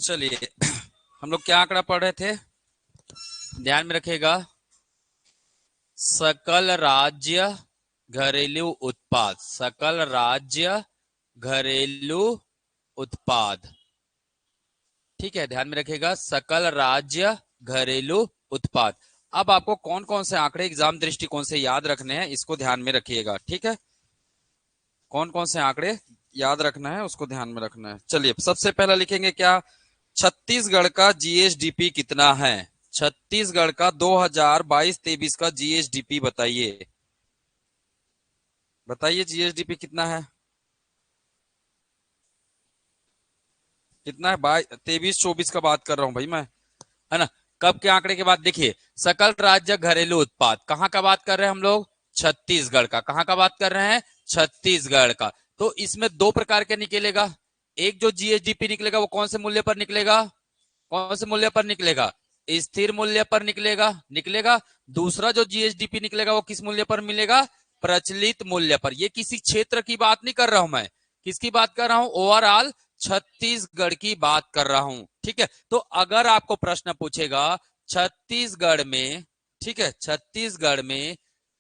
चलिए हम लोग क्या आंकड़ा पढ़ रहे थे, ध्यान में रखिएगा। सकल राज्य घरेलू उत्पाद, सकल राज्य घरेलू उत्पाद, ठीक है, ध्यान में रखिएगा। सकल राज्य घरेलू उत्पाद। अब आपको कौन कौन से आंकड़े एग्जाम दृष्टिकोण से याद रखने हैं, इसको ध्यान में रखिएगा, ठीक है। कौन कौन से आंकड़े याद रखना है उसको ध्यान में रखना है। चलिए सबसे पहला लिखेंगे क्या, छत्तीसगढ़ का जीएसडीपी कितना है। छत्तीसगढ़ का 2022-23 का जीएसडीपी बताइए, बताइए जीएसडीपी कितना है, कितना है। 23-24 का बात कर रहा हूं भाई मैं, है ना। कब के आंकड़े के बाद देखिए, सकल राज्य घरेलू उत्पाद कहां का बात कर रहे हैं हम लोग, छत्तीसगढ़ का। कहां का बात कर रहे हैं, छत्तीसगढ़ का। तो इसमें दो प्रकार के निकलेगा। एक जो जीएसडीपी निकलेगा वो कौन से मूल्य पर निकलेगा, कौन से मूल्य पर निकलेगा, स्थिर मूल्य पर निकलेगा, निकलेगा। दूसरा जो जीएसडीपी निकलेगा वो किस मूल्य पर मिलेगा, प्रचलित मूल्य पर। ये किसी क्षेत्र की बात नहीं कर रहा हूं मैं, किसकी बात कर रहा हूं, ओवरऑल छत्तीसगढ़ की बात कर रहा हूं, ठीक है। तो अगर आपको प्रश्न पूछेगा छत्तीसगढ़ में, ठीक है, छत्तीसगढ़ में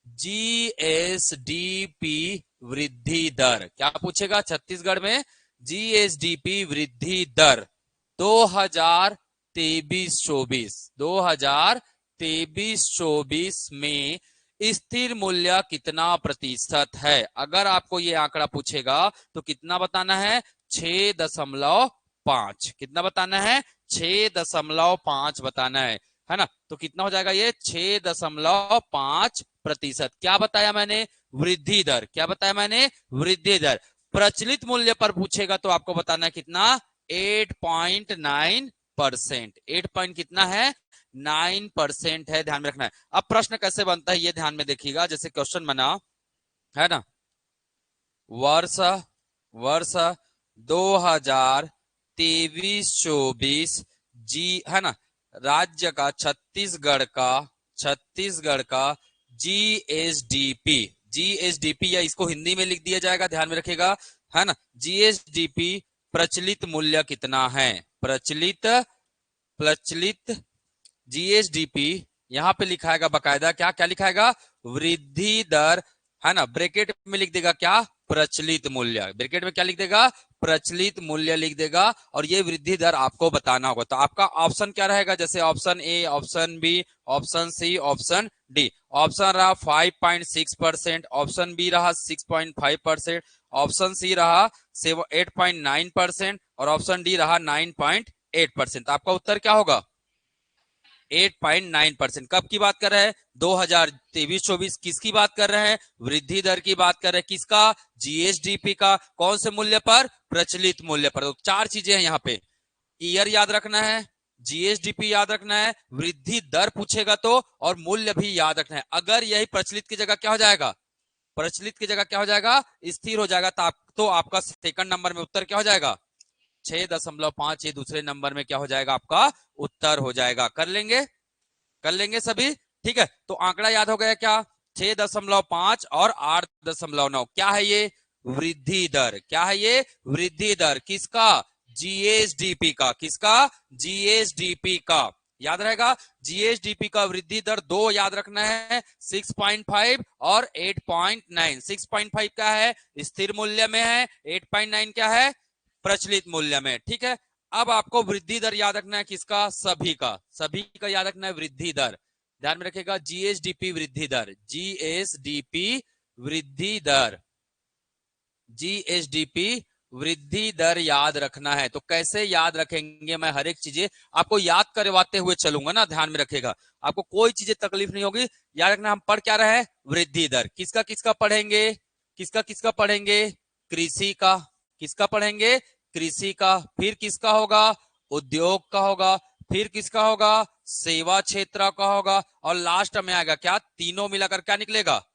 जीएसडीपी वृद्धि दर, क्या पूछेगा, छत्तीसगढ़ में जीएसडीपी वृद्धि दर 2023-24 में स्थिर मूल्य कितना प्रतिशत है। अगर आपको ये आंकड़ा पूछेगा तो कितना बताना है, 6.5। कितना बताना है, 6.5 बताना है ना। तो कितना हो जाएगा ये 6.5%। क्या बताया मैंने, वृद्धि दर। क्या बताया मैंने, वृद्धि दर। प्रचलित मूल्य पर पूछेगा तो आपको बताना है कितना, 8.9%। 8 पॉइंट कितना है, 9% है, ध्यान में रखना है। अब प्रश्न कैसे बनता है ये ध्यान में देखिएगा। जैसे क्वेश्चन बना है ना, वर्ष वर्ष 2023-24 जी, है ना, राज्य का, छत्तीसगढ़ का जीएसडीपी, जीएसडीपी या इसको हिंदी में लिख दिया जाएगा, ध्यान में रखिएगा, है ना। जीएसडीपी प्रचलित मूल्य कितना है, प्रचलित प्रचलित जीएसडीपी यहां पे लिखाएगा बकायदा, क्या क्या लिखाएगा, वृद्धि दर, है ना। ब्रैकेट में लिख देगा क्या, प्रचलित मूल्य। ब्रैकेट में क्या लिख देगा, प्रचलित मूल्य लिख देगा। और ये वृद्धि दर आपको बताना होगा। तो आपका ऑप्शन क्या रहेगा, जैसे option A, option B, option C, option D. Option रहा 5.6%, ऑप्शन बी रहा 6.5%, ऑप्शन सी रहा 8.9% और ऑप्शन डी रहा 9.8%। आपका उत्तर क्या होगा, 8.9%। कब की बात कर रहे हैं, 2023-24। किसकी बात कर रहे हैं, वृद्धि दर की बात कर रहे हैं। किसका, जीएसडीपी का। कौन से मूल्य पर, प्रचलित मूल्य पर। तो चार चीजें हैं यहाँ पे, ईयर याद रखना है, जीएसडीपी याद रखना है, वृद्धि दर पूछेगा तो, और मूल्य भी याद रखना है। अगर यही प्रचलित की जगह क्या हो जाएगा, प्रचलित की जगह क्या हो जाएगा, स्थिर हो जाएगा, तो आपका सेकंड नंबर में उत्तर क्या हो जाएगा, 6.5। ये दूसरे नंबर में क्या हो जाएगा, आपका उत्तर हो जाएगा। कर लेंगे, कर लेंगे सभी, ठीक है। तो आंकड़ा याद हो गया क्या, 6.5 और 8.9। क्या है ये, वृद्धि दर। क्या है ये, वृद्धि दर। किसका, जीएसडीपी का। किसका, जीएसडीपी का। याद रहेगा, जीएसडीपी का वृद्धि दर दो याद रखना है, 6.5 और 8.9। 6.5 क्या है, स्थिर मूल्य में है, 8.9 क्या है, प्रचलित मूल्य में, ठीक है। अब आपको वृद्धि दर याद रखना है, किसका, सभी का, सभी का याद रखना है वृद्धि दर। ध्यान में रखिएगा, जीएसडीपी वृद्धि दर, जीएसडीपी वृद्धि दर, जीएसडीपी वृद्धि दर याद रखना है। तो कैसे याद रखेंगे, मैं हर एक चीजें आपको याद करवाते हुए चलूंगा ना, ध्यान में रखेगा, आपको कोई चीजें तकलीफ नहीं होगी। याद रखना, हम पढ़ क्या रहे हैं, वृद्धि दर। किसका किसका पढ़ेंगे, किसका किसका पढ़ेंगे, कृषि का। किसका पढ़ेंगे, कृषि का। फिर किसका होगा, उद्योग का होगा। फिर किसका होगा, सेवा क्षेत्र का होगा। और लास्ट में आएगा क्या, तीनों मिलाकर क्या निकलेगा,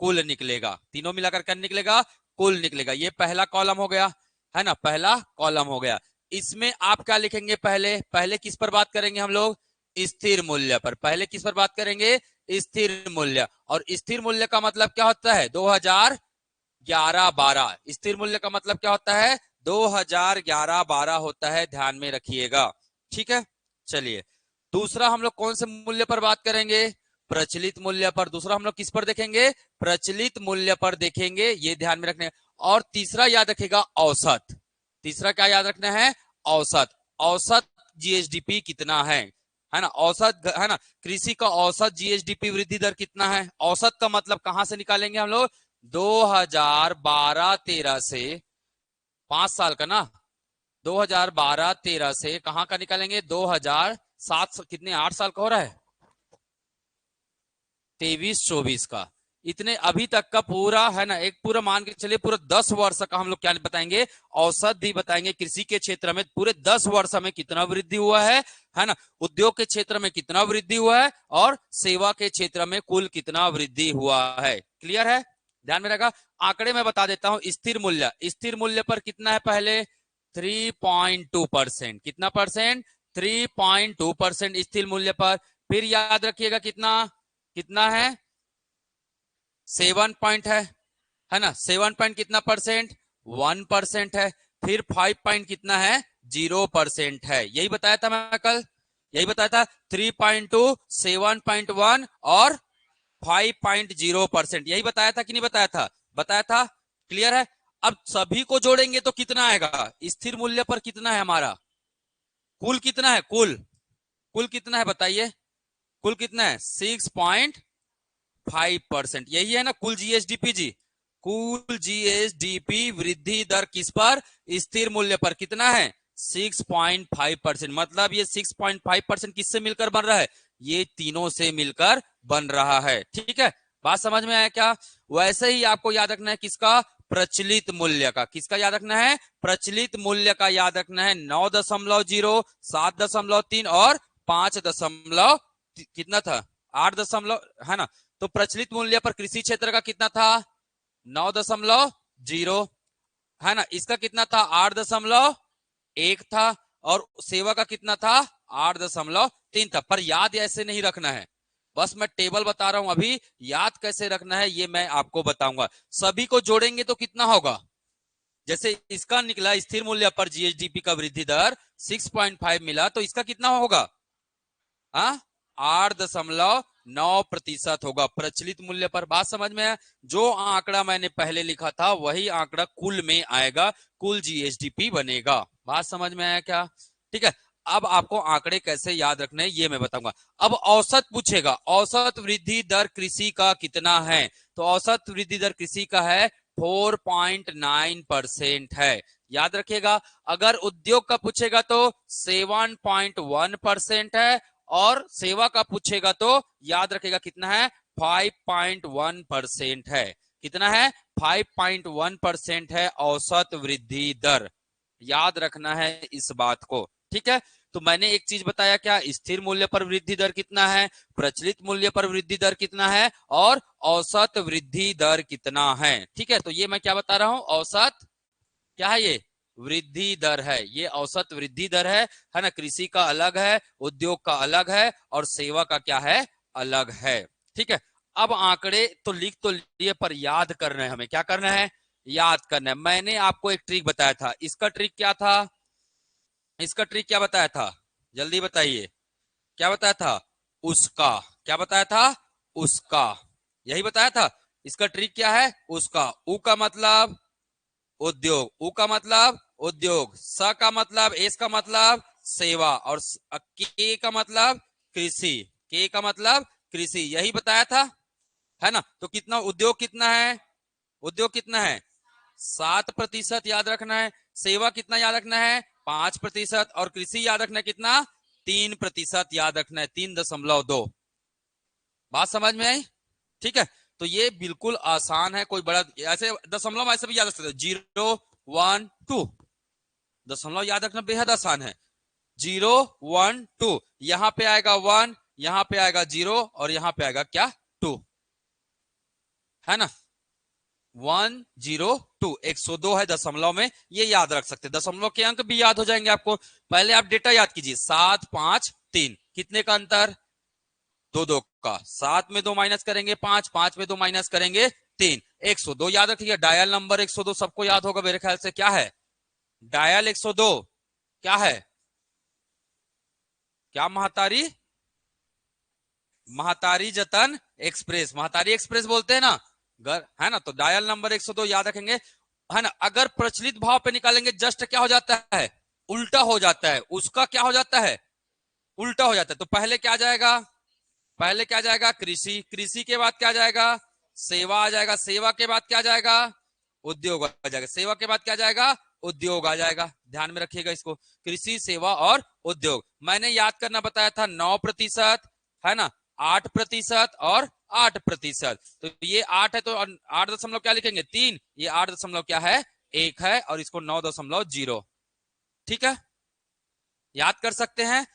कुल निकलेगा। तीनों मिलाकर क्या निकलेगा, कुल निकलेगा। ये पहला कॉलम हो गया, है ना, पहला कॉलम हो गया। इसमें आप क्या लिखेंगे, पहले पहले किस पर बात करेंगे हम लोग, स्थिर मूल्य पर। पहले किस पर बात करेंगे, स्थिर मूल्य। और स्थिर मूल्य का मतलब क्या होता है, 2011-12। स्थिर मूल्य का मतलब क्या होता है, 2011-12 होता है, ध्यान में रखिएगा। ठीक है, चलिए दूसरा हम लोग कौन से मूल्य पर बात करेंगे? प्रचलित मूल्य पर। दूसरा हम लोग किस पर देखेंगे? प्रचलित मूल्य पर देखेंगे, ये ध्यान में रखने। और तीसरा याद रखेगा औसत। तीसरा क्या याद रखना है? औसत। औसत जीएसडीपी कितना है ना? औसत है ना, कृषि का औसत जीएसडीपी वृद्धि दर कितना है? औसत का मतलब कहां से निकालेंगे हम लोग? 2012-13 से, 5 साल का ना, 2012-13 से कहां का निकालेंगे? 2007, कितने, 8 साल का हो रहा है, 23-24 का। इतने अभी तक का पूरा है ना, एक पूरा मान के चलिए पूरा 10 वर्ष का हम लोग क्या बताएंगे? औसत भी बताएंगे। कृषि के क्षेत्र में पूरे 10 वर्ष में कितना वृद्धि हुआ है ना? उद्योग के क्षेत्र में कितना वृद्धि हुआ है, और सेवा के क्षेत्र में कुल कितना वृद्धि हुआ है। क्लियर है? ध्यान में रखा। आंकड़े में बता देता हूं। स्थिर मूल्य, स्थिर मूल्य पर कितना है? पहले 3.2%। कितना परसेंट? 3.2% स्थिर मूल्य पर। फिर याद रखिएगा कितना, कितना है? 7 पॉइंट है ना? 7 पॉइंट कितना परसेंट? 1% है। फिर 5 पॉइंट कितना है? 0% है। यही बताया था मैं कल, यही बताया था। 3.2, 7.1 और 5.0%, यही बताया था कि नहीं बताया था? बताया था। क्लियर है? अब सभी को जोड़ेंगे तो कितना आएगा? स्थिर मूल्य पर कितना है हमारा? कुल कितना है? कुल, कुल कितना है बताइए? कुल कितना है? 6.5%। यही है ना कुल जीएसडीपी जी। कुल जीएसडीपी वृद्धि दर किस पर? स्थिर मूल्य पर। कितना है? 6.5%। मतलब ये 6.5% किससे मिलकर बन रहा है? ये तीनों से मिलकर बन रहा है। ठीक है, बात समझ में आया क्या? वैसे ही आपको याद रखना है किसका? प्रचलित मूल्य का। किसका याद रखना है? प्रचलित मूल्य का याद रखना है। 9.0, 7.3 और 5 कितना था? 8 है ना? तो प्रचलित मूल्य पर कृषि क्षेत्र का कितना था? 9.0 है ना? इसका कितना था? 8.1 था। और सेवा का कितना था? 8.3 था। पर याद ऐसे नहीं रखना है, बस मैं टेबल बता रहा हूं। अभी याद कैसे रखना है ये मैं आपको बताऊंगा। सभी को जोड़ेंगे तो कितना होगा? जैसे इसका निकला स्थिर मूल्य पर जीएसडीपी का वृद्धि दर 6.5 मिला, तो इसका कितना होगा? 8.9% होगा प्रचलित मूल्य पर। बात समझ में है? जो आंकड़ा मैंने पहले लिखा था वही आंकड़ा कुल में आएगा, कुल जीएसडीपी बनेगा। बात समझ में आया क्या? ठीक है, अब आपको आंकड़े कैसे याद रखने हैं ये मैं बताऊंगा। अब औसत पूछेगा, औसत वृद्धि दर कृषि का कितना है? तो औसत वृद्धि दर कृषि का है 4.9% है। याद रखिएगा। अगर उद्योग का पूछेगा तो 7.1% है, और सेवा का पूछेगा तो याद रखेगा कितना है? 5.1% है। कितना है? 5.1% है औसत वृद्धि दर। याद रखना है इस बात को। ठीक है, तो मैंने एक चीज बताया क्या? स्थिर मूल्य पर वृद्धि दर कितना है, प्रचलित मूल्य पर वृद्धि दर कितना है, और औसत वृद्धि दर कितना है। ठीक है, तो ये मैं क्या बता रहा हूं? औसत क्या है? ये वृद्धि दर है। ये औसत वृद्धि दर है ना? कृषि का अलग है, उद्योग का अलग है, और सेवा का क्या है? अलग है। ठीक है, अब आंकड़े तो लिख तो लिए, पर याद करना है हमें। क्या करना है? याद करना है। मैंने आपको एक ट्रिक बताया था। इसका ट्रिक क्या था? इसका ट्रिक क्या बताया था? जल्दी बताइए। क्या बताया था? उसका। क्या बताया था? उसका। यही बताया था। इसका ट्रिक क्या है? उसका। उ का मतलब उद्योग, उ का मतलब उद्योग, स का मतलब, एस का मतलब सेवा, और के का मतलब कृषि, के का मतलब कृषि। यही बताया था, है ना? तो कितना उद्योग कितना है? उद्योग कितना है? 7% याद रखना है। सेवा कितना याद रखना है? 5%। और कृषि याद रखना है कितना? 3% याद रखना है, 3.2। बात समझ में आई? ठीक है, तो ये बिल्कुल आसान है। कोई बड़ा ऐसे दशमलव ऐसे भी याद रख सकते हो, 0, 1, 2। दशमलव याद रखना बेहद आसान है। 0, 1, 2, यहां पे आएगा 1, यहां पे आएगा 0, और यहां पे आएगा क्या? 2, है ना? 1, 0, 2, 102 है दशमलव में, ये याद रख सकते हैं। दशमलव के अंक भी याद हो जाएंगे आपको। पहले आप डेटा याद कीजिए। 7, 5, 3, कितने का अंतर? 2, 2 का। 7 में 2 माइनस करेंगे 5, 5 में 2 माइनस करेंगे 3। 102 याद रखिए। डायल नंबर 102 सबको याद होगा मेरे ख्याल से। क्या है डायल 102? क्या है? क्या महातारी? महातारी जतन एक्सप्रेस, महातारी एक्सप्रेस बोलते हैं ना, है ना। तो डायल नंबर 102 याद रखेंगे, है ना। अगर प्रचलित भाव पे निकालेंगे जस्ट क्या हो जाता है? उल्टा हो जाता है। उसका क्या हो जाता है? उल्टा हो जाता है। तो पहले क्या जाएगा? पहले क्या जाएगा? कृषि। कृषि के बाद क्या जाएगा? सेवा आ जाएगा। सेवा के बाद क्या जाएगा? उद्योग आ जाएगा। सेवा के बाद क्या जाएगा? उद्योग आ जाएगा। ध्यान में रखिएगा इसको, कृषि, सेवा और उद्योग। मैंने याद करना बताया था 9%, है ना, 8% और 8%। तो ये 8 है तो 8 दशमलव क्या लिखेंगे? 3। ये 8 दशमलव क्या है? 1 है, और इसको 9.0। ठीक है, याद कर सकते हैं।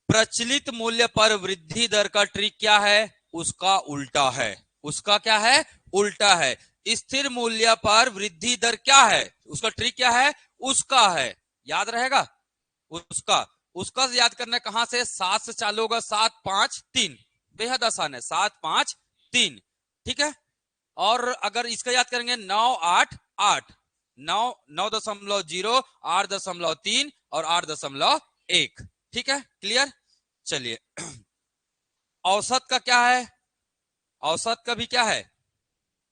प्रचलित मूल्य पर वृद्धि दर का ट्रिक क्या है? उसका उल्टा है। उसका क्या है? उल्टा है। स्थिर मूल्य पर वृद्धि दर क्या है? उसका ट्रिक क्या है? उसका है। याद रहेगा उसका। उसका याद करना कहां से? 7 से चालू होगा। 7 5 3, बेहद आसान है। 7 5 3, ठीक है। और अगर इसका याद करेंगे 9 8 8, 9.0, 8.3 और 8.1। ठीक है, क्लियर। चलिए, औसत का क्या है? औसत का भी क्या है?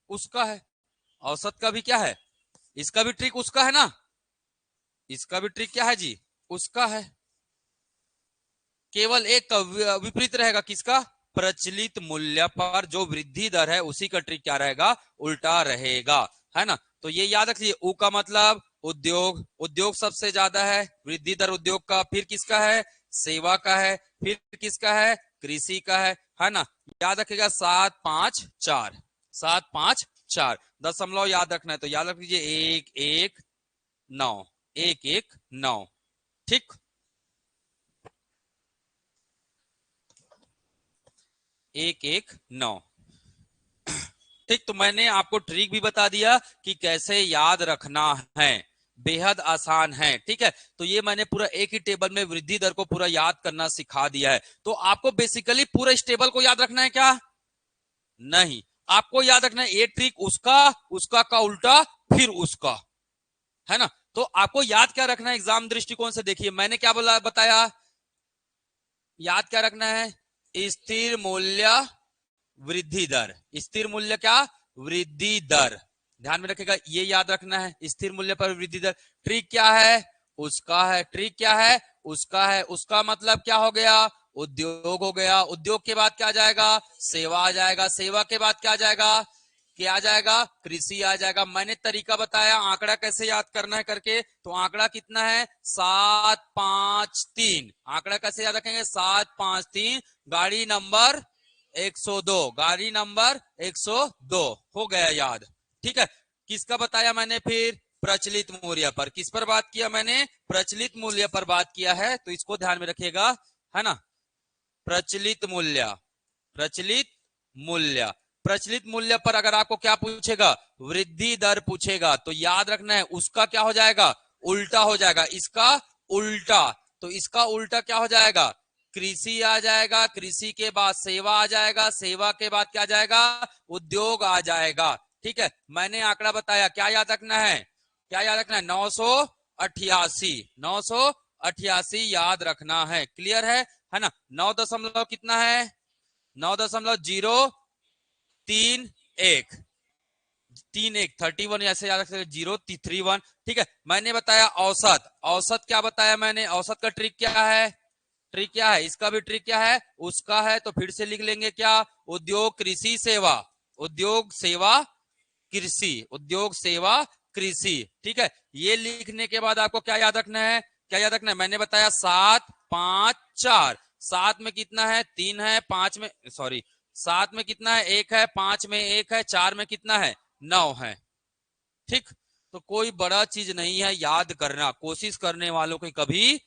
उसका है। औसत का भी क्या है? इसका भी ट्रिक उसका है ना। इसका भी ट्रिक क्या है जी? उसका है। केवल एक का विपरीत रहेगा। किसका? प्रचलित मूल्य पर जो वृद्धि दर है उसी का ट्रिक क्या रहेगा? उल्टा रहेगा, है ना। तो ये याद रखिए, उ का मतलब उद्योग। उद्योग सबसे ज्यादा है वृद्धि दर उद्योग का। फिर किसका है? सेवा का है। फिर किसका है? कृषि का है ना। याद रखिएगा 7 5 4, 7 5 4। दशमलव याद रखना है तो याद रख लीजिए 1 1 9, 1 1 9। ठीक, 1 1 9। ठीक, तो मैंने आपको ट्रिक भी बता दिया कि कैसे याद रखना है। बेहद आसान है, ठीक है। तो ये मैंने पूरा एक ही टेबल में वृद्धि दर को पूरा याद करना सिखा दिया है। तो आपको बेसिकली पूरा इस टेबल को याद रखना है क्या? नहीं, आपको याद रखना है ये ट्रिक उसका, उसका का उल्टा, फिर उसका, है ना। तो आपको याद क्या रखना है एग्जाम दृष्टिकोण से? देखिए मैंने क्या बोला, बताया। याद क्या रखना है? स्थिर मूल्य वृद्धि दर। स्थिर मूल्य क्या? वृद्धि दर। ध्यान में रखिएगा, ये याद रखना है, स्थिर मूल्य पर वृद्धि दर। ट्रिक क्या है? उसका है। ट्रिक क्या है? उसका है। उसका मतलब क्या हो गया? उद्योग हो गया। उद्योग के बाद क्या जाएगा? सेवा आ जाएगा। सेवा के बाद क्या जाएगा? क्या आ जाएगा? कृषि आ जाएगा। मैंने तरीका बताया आंकड़ा कैसे याद करना है करके। तो आंकड़ा कितना है? 7 5 3। आंकड़ा कैसे याद रखेंगे? 7 5 3। गाड़ी नंबर 102, गाड़ी नंबर 102 हो गया याद। ठीक है, किसका बताया मैंने? फिर प्रचलित मूल्य पर। किस पर बात किया मैंने? प्रचलित मूल्य पर बात किया है। तो इसको ध्यान में रखिएगा, है ना। प्रचलित मूल्य, प्रचलित मूल्य। प्रचलित मूल्य पर अगर आपको क्या पूछेगा? वृद्धि दर पूछेगा, तो याद रखना है उसका क्या हो जाएगा? उल्टा हो जाएगा। इसका उल्टा। तो इसका उल्टा क्या हो जाएगा? कृषि आ जाएगा। कृषि के बाद सेवा आ जाएगा। सेवा के बाद क्या जाएगा? उद्योग आ जाएगा। ठीक है, मैंने आंकड़ा बताया, क्या याद रखना है? क्या याद रखना है? 988, 988 याद रखना है। क्लियर है ना। 9 दशमलव कितना है? 9.031, 31, 31 ऐसे याद रख सकते, 031। ठीक है, मैंने बताया औसत। औसत क्या बताया मैंने? औसत का ट्रिक क्या है? ट्रिक क्या है? इसका भी ट्रिक क्या है? उसका है। तो फिर से लिख लेंगे क्या? उद्योग कृषि सेवा, उद्योग सेवा कृषि, उद्योग सेवा कृषि। ठीक है, ये लिखने के बाद आपको क्या याद रखना है? क्या याद रखना है? मैंने बताया 7 5 4। 7 में कितना है? 3 है। 5 में, सॉरी, 7 में कितना है? 1 है। 5 में 1 है। 4 में कितना है? 9 है। ठीक, तो कोई बड़ा चीज नहीं है याद करना। कोशिश करने वालों की कभी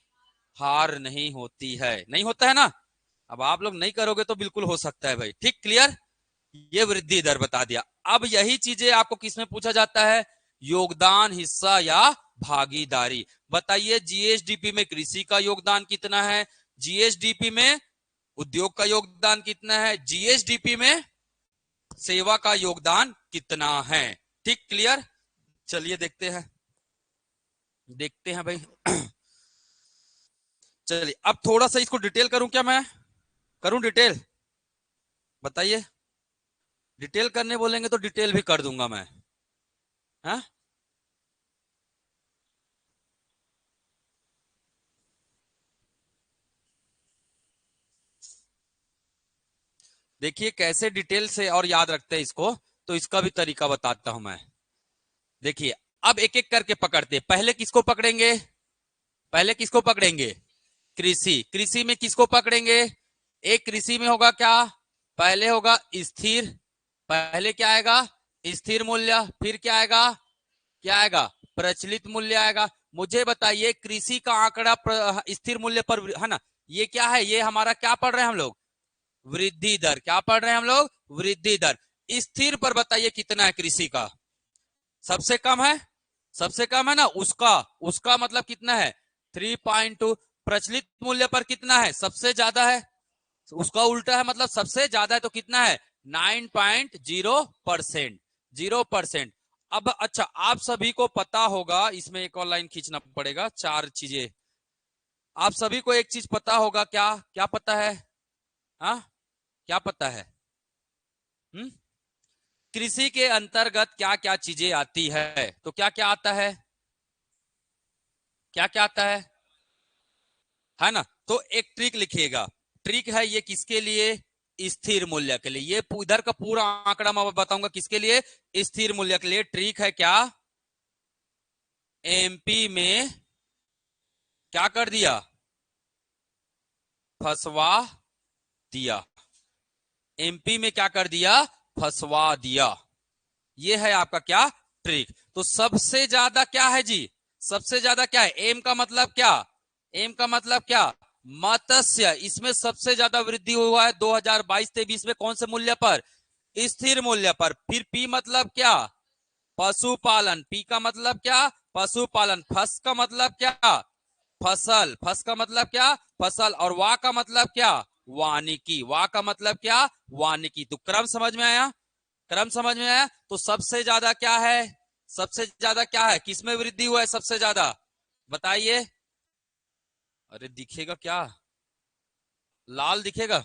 हार नहीं होती है। नहीं होता है ना। अब आप लोग नहीं करोगे तो बिल्कुल हो सकता है भाई। ठीक, क्लियर। ये वृद्धि दर बता दिया। अब यही चीजें आपको किसमें पूछा जाता है? योगदान, हिस्सा या भागीदारी। बताइए जीएसडीपी में कृषि का योगदान कितना है? जीएसडीपी में उद्योग का योगदान कितना है? जीएसडीपी में सेवा का योगदान कितना है? ठीक, क्लियर। चलिए देखते हैं, देखते हैं भाई। चलिए अब थोड़ा सा इसको डिटेल करूं, क्या मैं करूं डिटेल? बताइए। डिटेल करने बोलेंगे तो डिटेल भी कर दूंगा मैं। हाँ, देखिए कैसे डिटेल से और याद रखते हैं इसको, तो इसका भी तरीका बताता हूं मैं। देखिए अब एक एक करके पकड़ते हैं। पहले किसको पकड़ेंगे? पहले किसको पकड़ेंगे? कृषि। कृषि में किसको पकड़ेंगे? एक कृषि में होगा क्या? पहले होगा स्थिर। पहले क्या आएगा? स्थिर मूल्य। फिर क्या आएगा? क्या आएगा? प्रचलित मूल्य आएगा। मुझे बताइए कृषि का आंकड़ा स्थिर मूल्य पर है ना, ये क्या है? ये हमारा क्या पढ़ रहे हैं हम लोग? वृद्धि दर। क्या पढ़ रहे हैं हम लोग? वृद्धि दर। स्थिर पर बताइए कितना है कृषि का? सबसे कम है। सबसे कम है ना, उसका उसका मतलब कितना है? 3.2। प्रचलित मूल्य पर कितना है? सबसे ज्यादा है। उसका उल्टा है, मतलब सबसे ज्यादा है तो कितना है? 9.0%। 0%। अब अच्छा, आप सभी को पता होगा, इसमें एक और लाइन खींचना पड़ेगा, चार चीजें। आप सभी को एक चीज पता होगा, क्या क्या पता है? हाँ, क्या पता है? हम्म, कृषि के अंतर्गत क्या क्या चीजें आती है? तो क्या क्या आता है? क्या क्या आता है ना? तो एक ट्रिक लिखिएगा। ट्रिक है ये किसके लिए? स्थिर मूल्य के लिए। ये इधर का पूरा आंकड़ा मैं बताऊंगा किसके लिए? स्थिर मूल्य के लिए। ट्रिक है क्या? एमपी में क्या कर दिया? फंसवा दिया। एमपी में क्या कर दिया? फंसवा दिया। ये है आपका क्या? ट्रिक। तो सबसे ज्यादा क्या है जी? सबसे ज्यादा क्या है? एम का मतलब क्या? एम का मतलब क्या? मत्स्य। इसमें सबसे ज्यादा वृद्धि हुआ है 2022-23 में। कौन से मूल्य पर? स्थिर मूल्य पर। फिर पी मतलब क्या? पशुपालन। पी का मतलब क्या? पशुपालन। फस का मतलब क्या? फसल। फस का मतलब क्या? फसल। और वा का मतलब क्या? वानिकी। वा का मतलब क्या? वानिकी। तो क्रम समझ में आया? क्रम समझ में आया? तो सबसे ज्यादा क्या है? सबसे ज्यादा क्या है? किसमें वृद्धि हुआ है सबसे ज्यादा? बताइए। अरे दिखेगा क्या? लाल दिखेगा?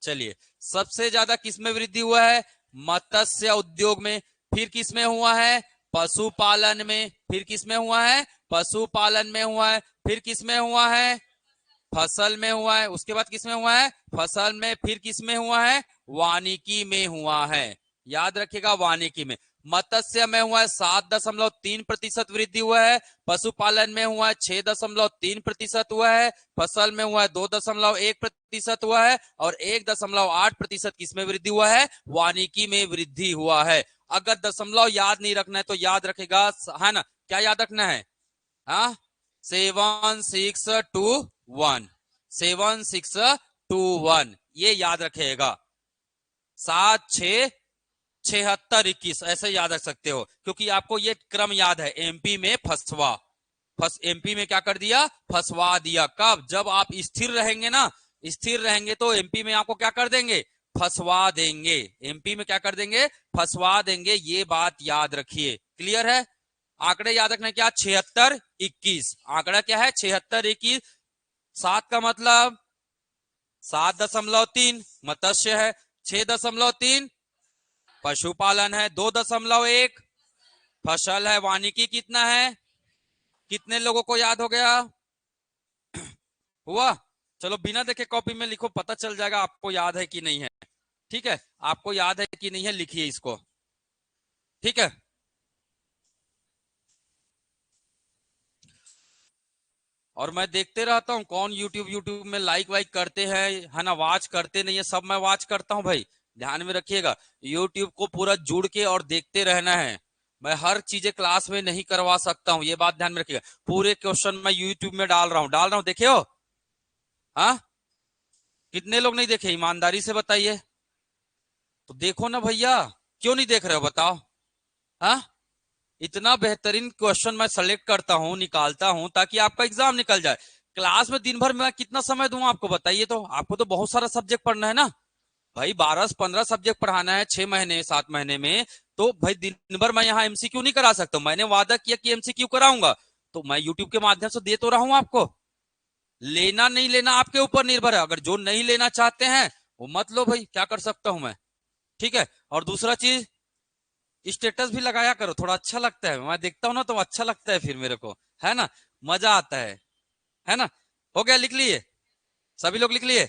चलिए, सबसे ज्यादा किसमें वृद्धि हुआ है? मत्स्य उद्योग में। फिर किसमें हुआ है? पशुपालन में। फिर किसमें हुआ है? पशुपालन में हुआ है। फिर किसमें हुआ है? फसल में हुआ है। उसके बाद किसमें हुआ है? फसल में। फिर किसमें हुआ है? वानिकी में हुआ है। याद रखिएगा, वानिकी में। मत्स्य में हुआ है 7.3% वृद्धि हुआ है। पशुपालन में हुआ है 6.3% हुआ है। फसल में हुआ है 2.1% हुआ है। और 1.8% किसमें वृद्धि हुआ है? वानिकी में वृद्धि हुआ है। अगर दशमलव याद नहीं रखना है तो याद रखेगा, है ना? क्या याद रखना है? हाँ, 7621। 7621 ये याद रखेगा। 7671 ऐसे याद रख सकते हो, क्योंकि आपको ये क्रम याद है। एमपी में फसवा। एमपी में क्या कर दिया? फसवा दिया। कब? जब आप स्थिर रहेंगे ना, स्थिर रहेंगे तो एमपी में आपको क्या कर देंगे? फसवा देंगे। एमपी में क्या कर देंगे? फसवा देंगे। ये बात याद रखिए। क्लियर है? आंकड़े याद रखना क्या? 7621। आंकड़ा क्या है? 7621। 7 का मतलब 7.3 मत्स्य है। 6.3 पशुपालन है। 2.1 फसल है। वानिकी कितना है? कितने लोगों को याद हो गया? हुआ? चलो बिना देखे कॉपी में लिखो, पता चल जाएगा आपको याद है कि नहीं है। ठीक है, आपको याद है कि नहीं है, लिखिए इसको। ठीक है, और मैं देखते रहता हूँ कौन यूट्यूब यूट्यूब में लाइक वाइक करते हैं, है ना? वॉच करते नहीं है, सब मैं वॉच करता हूँ भाई। ध्यान में रखिएगा, यूट्यूब को पूरा जुड़ के और देखते रहना है। मैं हर चीजें क्लास में नहीं करवा सकता हूँ, ये बात ध्यान में रखिएगा। पूरे क्वेश्चन मैं यूट्यूब में डाल रहा हूँ, देखे हो? हाँ, कितने लोग नहीं देखे? ईमानदारी से बताइए। तो देखो ना भैया, क्यों नहीं देख रहे हो बताओ? हाँ, इतना बेहतरीन क्वेश्चन मैं सेलेक्ट करता हूं, निकालता हूं, ताकि आपका एग्जाम निकल जाए। क्लास में दिन भर मैं कितना समय दूं आपको? बताइए। तो आपको तो बहुत सारा सब्जेक्ट पढ़ना है ना भाई, 12 से 15 सब्जेक्ट पढ़ाना है 6 महीने 7 महीने में। तो भाई दिन भर मैं यहाँ एमसीक्यू नहीं करा सकता। मैंने वादा किया कि एमसीक्यू कराऊंगा, तो मैं यूट्यूब के माध्यम से दे तो रहा हूं आपको। लेना नहीं लेना आपके ऊपर निर्भर है। अगर जो नहीं लेना चाहते हैं वो मत लो भाई, क्या कर सकता हूं मैं। ठीक है। और दूसरा चीज, स्टेटस भी लगाया करो, थोड़ा अच्छा लगता है, मैं देखता हूं ना तो अच्छा लगता है फिर मेरे को, है ना, मजा आता है ना। हो गया, लिख लिए सभी लोग, लिख लिए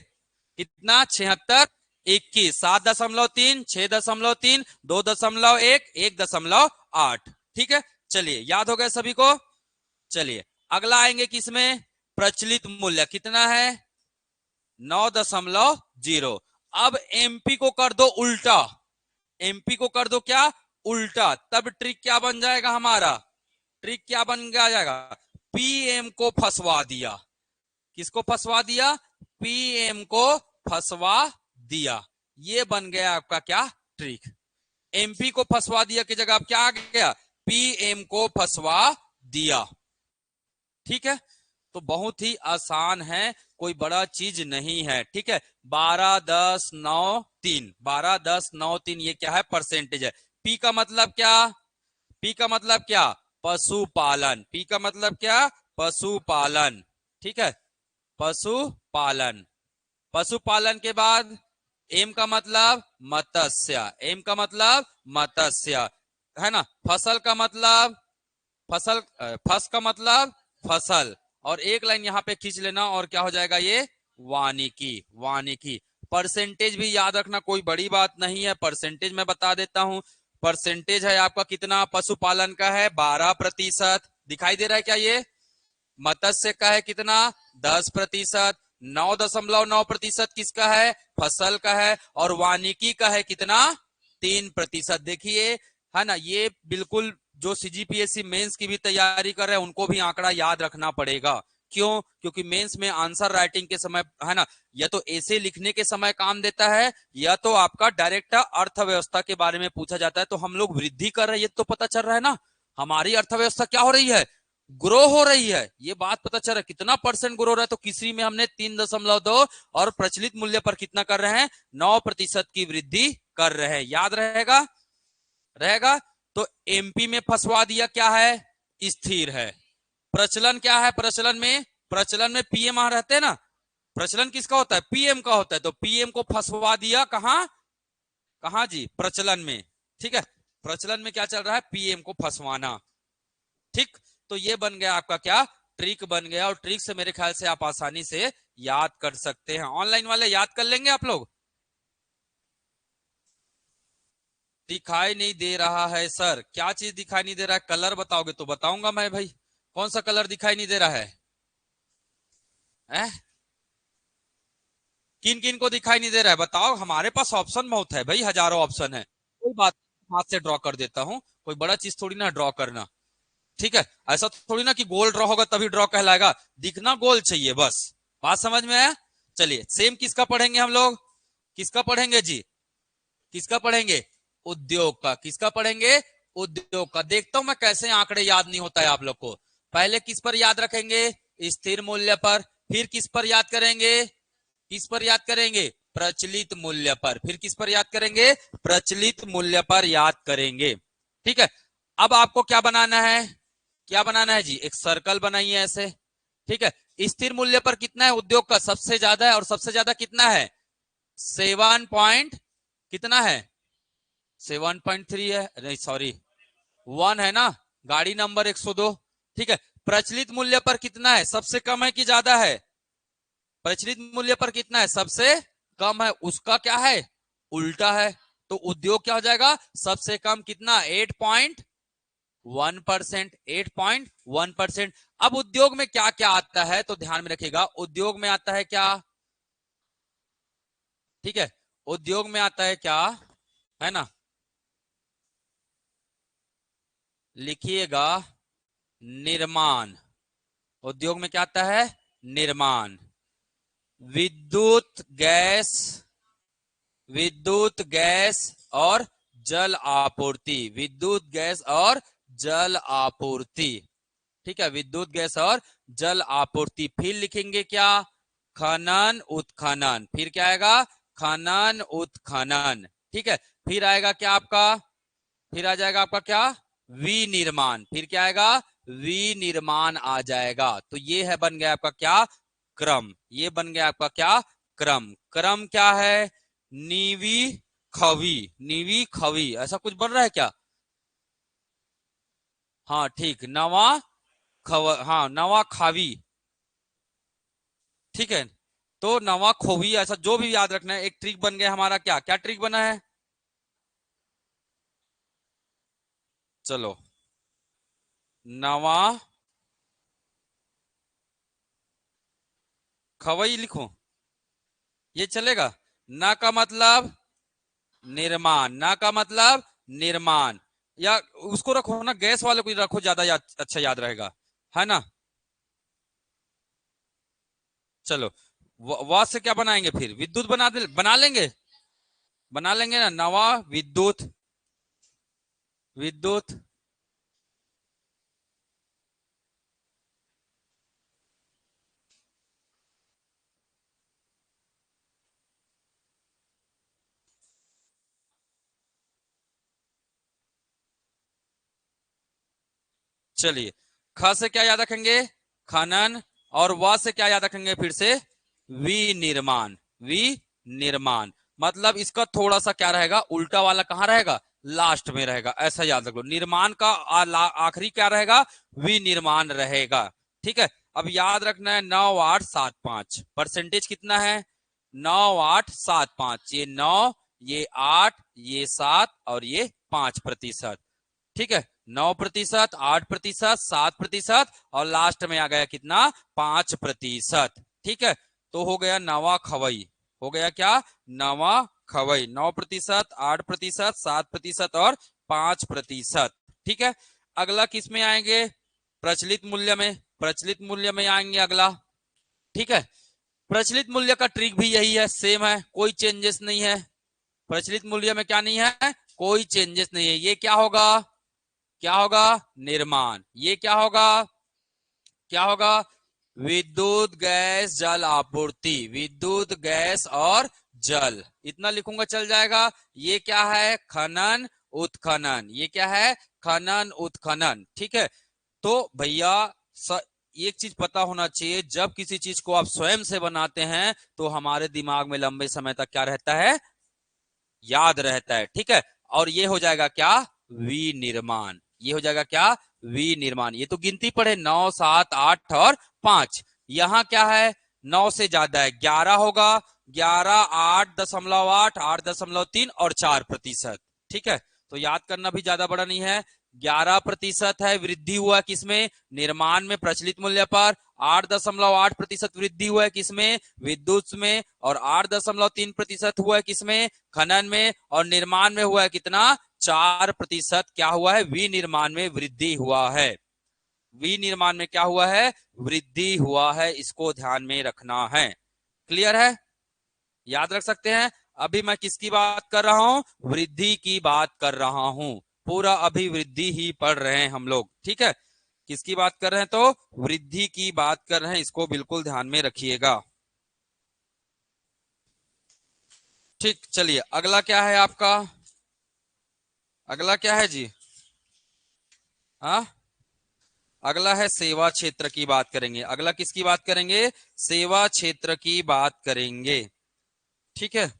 कितना, 76, 21, 7.3, 6.3, 2.1, 1.8। ठीक है, चलिए याद हो गया सभी को। चलिए अगला आएंगे किसमें, प्रचलित मूल्य कितना है, 9.0। अब एमपी को कर दो उल्टा, एमपी को कर दो क्या, उल्टा, तब ट्रिक क्या बन जाएगा हमारा, ट्रिक क्या बन जाएगा, पीएम को फंसवा दिया। किसको फंसवा दिया, पीएम को फंसवा दिया। ये बन गया आपका क्या, ट्रिक। एमपी को फंसवा दिया की जगह आप क्या आ गया, पीएम को फंसवा दिया। ठीक है, तो बहुत ही आसान है, कोई बड़ा चीज नहीं है। ठीक है, 12.10.9.3, 12.10.9.3 ये क्या है, परसेंटेज है। पी का मतलब क्या, पी का मतलब क्या, पशुपालन। पी का मतलब क्या, पशुपालन। ठीक है, पशुपालन। पशुपालन के बाद एम का मतलब मत्स्य, एम का मतलब मत्स्य, है ना। फसल का मतलब फसल, फस का मतलब फसल, और एक लाइन यहाँ पे खींच लेना और क्या हो जाएगा ये, वानिकी, वानिकी। परसेंटेज भी याद रखना, कोई बड़ी बात नहीं है, परसेंटेज मैं बता देता हूं। परसेंटेज है आपका कितना, पशुपालन का है 12%, दिखाई दे रहा है क्या ये, मत्स्य का है कितना, 10%, 9.9% किसका है, फसल का है, और वानिकी का है कितना, 3%। देखिए, है ना, ये बिल्कुल जो सीजीपीएससी मेंस की भी तैयारी कर रहे हैं उनको भी आंकड़ा याद रखना पड़ेगा। क्यों, क्योंकि मेंस में आंसर राइटिंग के समय, है ना, या तो ऐसे लिखने के समय काम देता है, या तो आपका डायरेक्ट अर्थव्यवस्था के बारे में पूछा जाता है। तो हम लोग वृद्धि कर रहे हैं, ये तो पता चल रहा है ना, हमारी अर्थव्यवस्था क्या हो रही है, ग्रो हो रही है, ये बात पता चल रहा है। कितना परसेंट ग्रो रहा है, तो किसी में हमने 3.2 और प्रचलित मूल्य पर कितना कर रहे हैं, 9% की वृद्धि कर रहे हैं। याद रहेगा, रहेगा। तो एमपी में फंसवा दिया क्या है, स्थिर है। प्रचलन क्या है, प्रचलन में, प्रचलन में पीएम रहते हैं ना, प्रचलन किसका होता है, पीएम का होता है। तो पीएम को फंसवा दिया कहां, कहां जी, प्रचलन में। ठीक है, प्रचलन में क्या चल रहा है, पीएम को फंसवाना। ठीक, तो ये बन गया आपका क्या, ट्रिक बन गया। और ट्रिक से मेरे ख्याल से आप आसानी से याद कर सकते हैं। ऑनलाइन वाले याद कर लेंगे आप लोग। दिखाई नहीं दे रहा है सर, क्या चीज दिखाई नहीं दे रहा है, कलर बताओगे तो बताऊंगा मैं भाई, कौन सा कलर दिखाई नहीं दे रहा है, किन किन को दिखाई नहीं दे रहा है बताओ, हमारे पास ऑप्शन बहुत है भाई, हजारों ऑप्शन है। कोई बात, हाथ से ड्रॉ कर देता हूं, कोई बड़ा चीज थोड़ी ना ड्रॉ करना। ठीक है, ऐसा थोड़ी ना कि गोल ड्रॉ होगा तभी ड्रॉ कहलाएगा, दिखना गोल चाहिए बस। बात समझ में है। चलिए सेम किसका पढ़ेंगे हम लोग, किसका पढ़ेंगे जी, किसका पढ़ेंगे, उद्योग का। किसका पढ़ेंगे, उद्योग का। देखता हूं मैं कैसे आंकड़े याद नहीं होता है आप लोग को। पहले किस पर याद रखेंगे, स्थिर मूल्य पर, फिर किस पर याद करेंगे, किस पर याद करेंगे, प्रचलित मूल्य पर, फिर किस पर याद करेंगे, प्रचलित मूल्य पर याद करेंगे। ठीक है, अब आपको क्या बनाना है, क्या बनाना है जी, एक सर्कल बनाइए ऐसे। ठीक है, स्थिर मूल्य पर कितना है उद्योग का, सबसे ज्यादा है, और सबसे ज्यादा कितना है, 7 पॉइंट, कितना है, 7.3 है, नहीं सॉरी 1 है ना, गाड़ी नंबर 102। ठीक है, प्रचलित मूल्य पर कितना है, सबसे कम है कि ज्यादा है, प्रचलित मूल्य पर कितना है, सबसे कम है, उसका क्या है, उल्टा है। तो उद्योग क्या हो जाएगा, सबसे कम कितना, 8.1%, 8.1%। अब उद्योग में क्या क्या आता है, तो ध्यान में रखिएगा, उद्योग में आता है क्या, ठीक है, उद्योग में आता है क्या, है ना, लिखिएगा निर्माण। उद्योग में क्या आता है, निर्माण, विद्युत गैस, विद्युत गैस और जल आपूर्ति, विद्युत गैस और जल आपूर्ति। ठीक है, विद्युत गैस और जल आपूर्ति। फिर लिखेंगे क्या, खनन उत्खनन, फिर क्या आएगा, खनन उत्खनन। ठीक है, फिर आएगा क्या आपका, फिर आ जाएगा आपका क्या, विनिर्माण, फिर क्या आएगा, विनिर्माण आ जाएगा। तो ये है, बन गया आपका क्या, क्रम। ये बन गया आपका क्या, क्रम। क्रम क्या है, नीवी खवी, नीवी खवी, ऐसा कुछ बन रहा है क्या? हाँ ठीक, नवा खव, हाँ नवा खावी, ठीक है। तो नवा खोवी, ऐसा जो भी याद रखना है। एक ट्रिक बन गया हमारा, क्या क्या ट्रिक बना है, चलो नवा खवई लिखो, ये चलेगा। न का मतलब निर्माण, न का मतलब निर्माण, या उसको रखो ना, गैस वाले को रखो, ज्यादा अच्छा याद रहेगा, है ना। चलो व से क्या बनाएंगे फिर, विद्युत बना लेंगे, बना लेंगे ना, नवा विद्युत, विद्युत। चलिए, ख से क्या याद रखेंगे, खनन, और व से क्या याद रखेंगे फिर से, विनिर्माण, विनिर्माण। मतलब इसका थोड़ा सा क्या रहेगा, उल्टा वाला कहाँ रहेगा, लास्ट में रहेगा, ऐसा याद रख लो। निर्माण का आखिरी क्या रहेगा, विनिर्माण रहेगा, ठीक है। अब याद रखना है 9,875, परसेंटेज कितना है, 9,875, ये 9, ये 8, ये 7 और ये 5%, ठीक है। 9%, 8%, 7% और लास्ट में आ गया कितना, 5%, ठीक है। तो हो गया नवा खवई, हो गया क्या, नवा खवई। 9%, 8%, 7% और 5%, ठीक है। अगला किस में आएंगे, प्रचलित मूल्य में, प्रचलित मूल्य में आएंगे अगला, ठीक है। प्रचलित मूल्य का ट्रिक भी यही है, सेम है, कोई चेंजेस नहीं है। प्रचलित मूल्य में क्या नहीं है, कोई चेंजेस नहीं है। ये क्या होगा, क्या होगा, निर्माण। ये क्या होगा, क्या होगा, विद्युत गैस जल आपूर्ति, विद्युत गैस और जल, इतना लिखूंगा चल जाएगा। ये क्या है, खनन उत्खनन, ये क्या है, खनन उत्खनन, ठीक है। तो भैया एक चीज पता होना चाहिए, जब किसी चीज को आप स्वयं से बनाते हैं तो हमारे दिमाग में लंबे समय तक क्या रहता है, याद रहता है, ठीक है। और ये हो जाएगा क्या, विनिर्माण, ये हो जाएगा क्या, विनिर्माण। ये तो गिनती पढ़े, 9, 7, 8 और 5। यहाँ क्या है, 9 से ज्यादा है, 11 होगा, 11, 8.8, 8.3 और 4%, ठीक है। तो याद करना भी ज्यादा बड़ा नहीं है। 11% है, वृद्धि हुआ किसमें, निर्माण में, प्रचलित मूल्य पर। 8.8% वृद्धि हुआ है किसमें, विद्युत में। और 8.3% हुआ है किसमें, खनन में। और निर्माण में हुआ है कितना, 4% क्या हुआ है, विनिर्माण में वृद्धि हुआ है। विनिर्माण में क्या हुआ है, वृद्धि हुआ है, इसको ध्यान में रखना है। क्लियर है, याद रख सकते हैं। अभी मैं किसकी बात कर रहा हूं, वृद्धि की बात कर रहा हूं। पूरा अभी वृद्धि ही पढ़ रहे हैं हम लोग, ठीक है। किसकी बात कर रहे हैं, तो वृद्धि की बात कर रहे हैं, इसको बिल्कुल ध्यान में रखिएगा। ठीक, चलिए अगला क्या है आपका, अगला क्या है जी, हाँ, अगला है सेवा क्षेत्र की बात करेंगे। अगला किसकी बात करेंगे, सेवा क्षेत्र की बात करेंगे, ठीक है।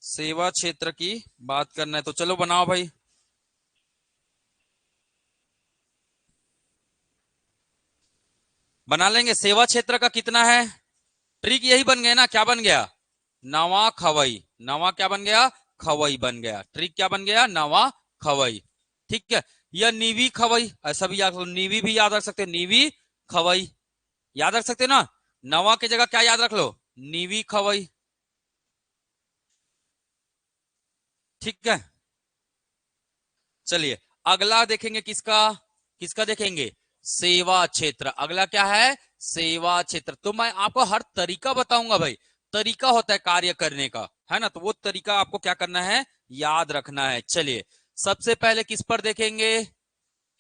सेवा क्षेत्र की बात करना है तो चलो बनाओ भाई, बना लेंगे। सेवा क्षेत्र का कितना है, ट्रिक यही बन गया ना, क्या बन गया, नवा खवई, नवा क्या बन गया, खवई बन गया। ट्रिक क्या बन गया, नवा खवई, ठीक है। या नीवी खवई, ऐसा भी याद, नीवी भी याद रख सकते, नीवी खवई याद रख सकते ना। नवा की जगह क्या याद रख लो, नीवी खवई, ठीक है। चलिए अगला देखेंगे किसका, किसका देखेंगे, सेवा क्षेत्र। अगला क्या है, सेवा क्षेत्र। तो मैं आपको हर तरीका बताऊंगा भाई, तरीका होता है कार्य करने का, है ना। तो वो तरीका आपको क्या करना है, याद रखना है। चलिए सबसे पहले किस पर देखेंगे,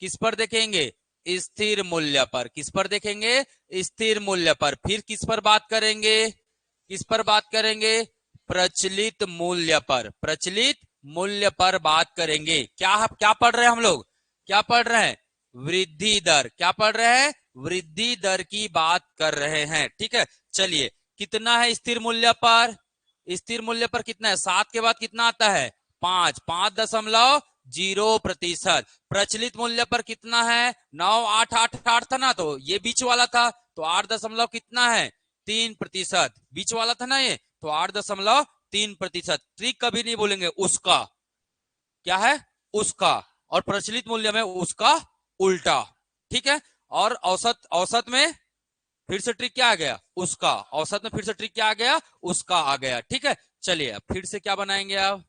किस पर देखेंगे, स्थिर मूल्य पर। किस पर देखेंगे, स्थिर मूल्य पर। फिर किस पर बात करेंगे, किस पर बात करेंगे, प्रचलित मूल्य पर, प्रचलित मूल्य पर बात करेंगे। क्या क्या पढ़ रहे हैं हम लोग, क्या पढ़ रहे हैं, वृद्धि दर। क्या पढ़ रहे हैं, वृद्धि दर की बात कर रहे हैं। ठीक है, चलिए कितना है स्थिर मूल्य पर? स्थिर मूल्य पर कितना है? 7 के बाद कितना आता है? 5, 5.0%। प्रचलित मूल्य पर कितना है? 9,888 था ना, तो ये बीच वाला था, तो 8 दशमलव कितना है? 3%। बीच वाला था ना ये, तो 8.3%। ट्रिक कभी नहीं बोलेंगे उसका, क्या है? उसका। और प्रचलित मूल्य में उसका उल्टा। ठीक है, और औसत, औसत में फिर से ट्रिक क्या आ गया? उसका। औसत में फिर से ट्रिक क्या आ गया? उसका आ गया। ठीक है, चलिए फिर से क्या बनाएंगे आप?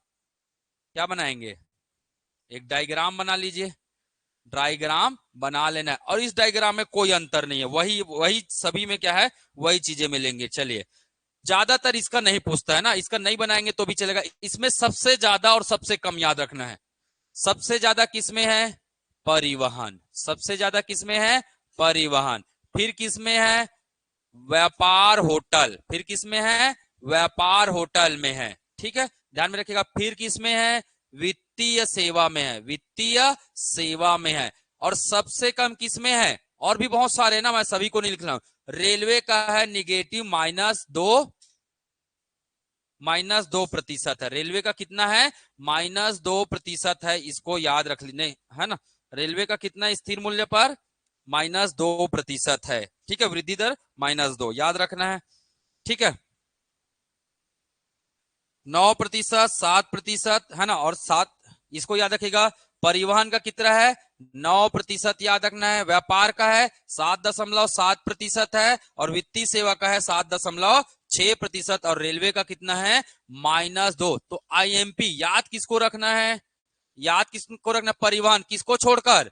क्या बनाएंगे? एक डायग्राम बना लीजिए। डायग्राम बना लेना है, और इस डायग्राम में कोई अंतर नहीं है, वही वही सभी में क्या है? वही चीजें मिलेंगे। चलिए, ज्यादातर इसका नहीं पूछता है ना, इसका नहीं बनाएंगे तो भी चलेगा। इसमें सबसे ज्यादा और सबसे कम याद रखना है। सबसे ज्यादा किसमें है? परिवहन। सबसे ज्यादा किसमें है? परिवहन। फिर किसमें है? व्यापार होटल। फिर किसमें है? व्यापार होटल में है। ठीक है, ध्यान में रखिएगा। फिर किसमें है? वित्तीय सेवा में है। वित्तीय सेवा में है। और सबसे कम किसमें है? और भी बहुत सारे ना, मैं सभी को नहीं लिख रहा हूं। रेलवे का है निगेटिव -2% है। रेलवे का कितना है? -2% है। इसको याद रख लीजिए, है ना। रेलवे का कितना स्थिर मूल्य पर? -2% है। ठीक है, वृद्धि दर -2 याद रखना है। ठीक है, 9%, 7% है ना, और 7, इसको याद रखिएगा। परिवहन का कितना है? 9% याद रखना है। व्यापार का है 7.7% है, और वित्तीय सेवा का है 7.6%, और रेलवे का कितना है? -2। तो IMP याद किसको रखना है? याद किसको रखना? परिवहन। किसको छोड़कर?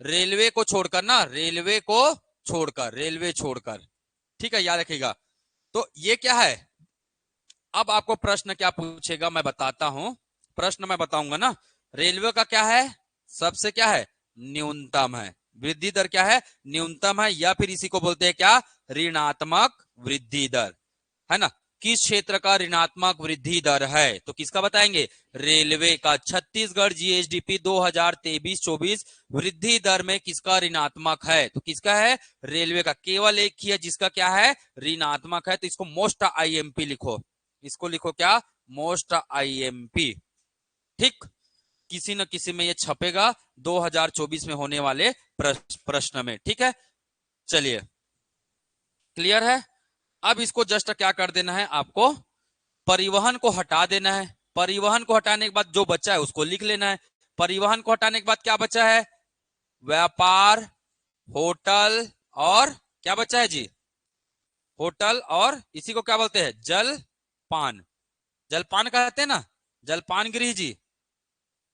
रेलवे को छोड़कर ना, रेलवे को छोड़कर, रेलवे छोड़कर। ठीक है, याद रखिएगा। तो ये क्या है? अब आपको प्रश्न क्या पूछेगा मैं बताता हूं। प्रश्न मैं बताऊंगा ना। रेलवे का क्या है? सबसे क्या है? न्यूनतम है। वृद्धि दर क्या है? न्यूनतम है, या फिर इसी को बोलते हैं क्या? ऋणात्मक वृद्धि दर, है ना। किस क्षेत्र का ऋणात्मक वृद्धि दर है? तो किसका बताएंगे? रेलवे का। छत्तीसगढ़ GSDP 2023-24 वृद्धि दर में किसका ऋणात्मक है? तो किसका है? रेलवे का। केवल एक ही है जिसका क्या है? ऋणात्मक है। तो इसको मोस्ट IMP लिखो। इसको लिखो क्या? Most IMP। ठीक, किसी न किसी में ये छपेगा 2024 में होने वाले प्रश्न में। ठीक है, चलिए क्लियर है। अब इसको जस्ट क्या कर देना है आपको? परिवहन को हटा देना है। परिवहन को हटाने के बाद जो बचा है उसको लिख लेना है। परिवहन को हटाने के बाद क्या बचा है? व्यापार, होटल, और क्या बचा है जी? होटल, और इसी को क्या बोलते हैं? जलपान। जलपान कहते हैं ना, जलपान गृह जी।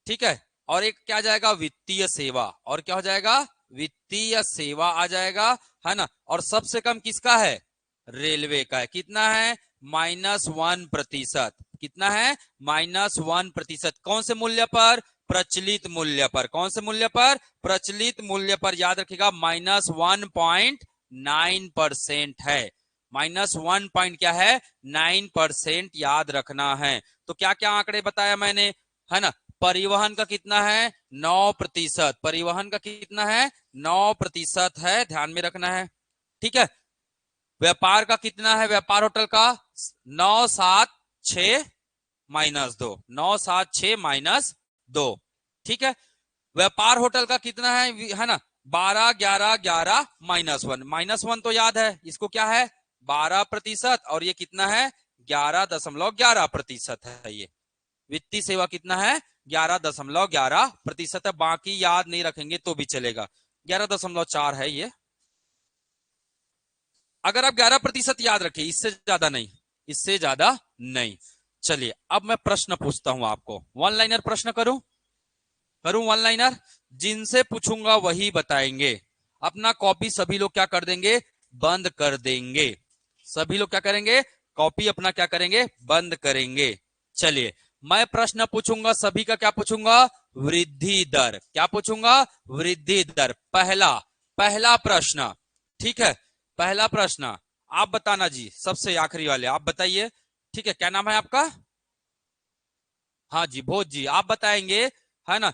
ठीक है, और एक क्या जाएगा? वित्तीय सेवा। और क्या हो जाएगा? वित्तीय सेवा आ जाएगा, है ना। और सबसे कम किसका है? रेलवे का है। कितना है? -1%। कितना है? -1%। कौन से मूल्य पर? प्रचलित मूल्य पर। कौन से मूल्य पर? प्रचलित मूल्य पर। याद रखिएगा, -1.9% है। -1 पॉइंट क्या है? 9% याद रखना है। तो क्या क्या आंकड़े बताया मैंने, है ना। परिवहन का कितना है? 9%। परिवहन का कितना है? 9% है, ध्यान में रखना है। ठीक है, व्यापार का कितना है? व्यापार होटल का 976 -2। 976 -2। ठीक है, व्यापार होटल का कितना है ना? 12, 11, 11 -1। -1 तो याद है, इसको क्या है? 12%, और ये कितना है? 11.11% है। ये वित्तीय सेवा कितना है? 11.11% है। बाकी याद नहीं रखेंगे तो भी चलेगा, 11.4 है ये। अगर आप 11% याद रखें, इससे ज्यादा नहीं, इससे ज्यादा नहीं। चलिए अब मैं प्रश्न पूछता हूं आपको। वन लाइनर प्रश्न करूं? करूं वन लाइनर? जिनसे पूछूंगा वही बताएंगे। अपना कॉपी सभी लोग क्या कर देंगे? बंद कर देंगे। सभी लोग क्या करेंगे? कॉपी अपना क्या करेंगे? बंद करेंगे। चलिए, मैं प्रश्न पूछूंगा, सभी का क्या पूछूंगा? वृद्धि दर। क्या पूछूंगा? वृद्धि दर। पहला पहला प्रश्न। ठीक है, पहला प्रश्न आप बताना जी, सबसे आखिरी वाले आप बताइए। ठीक है, क्या नाम है आपका? हाँ जी, भोज जी, आप बताएंगे, है ना।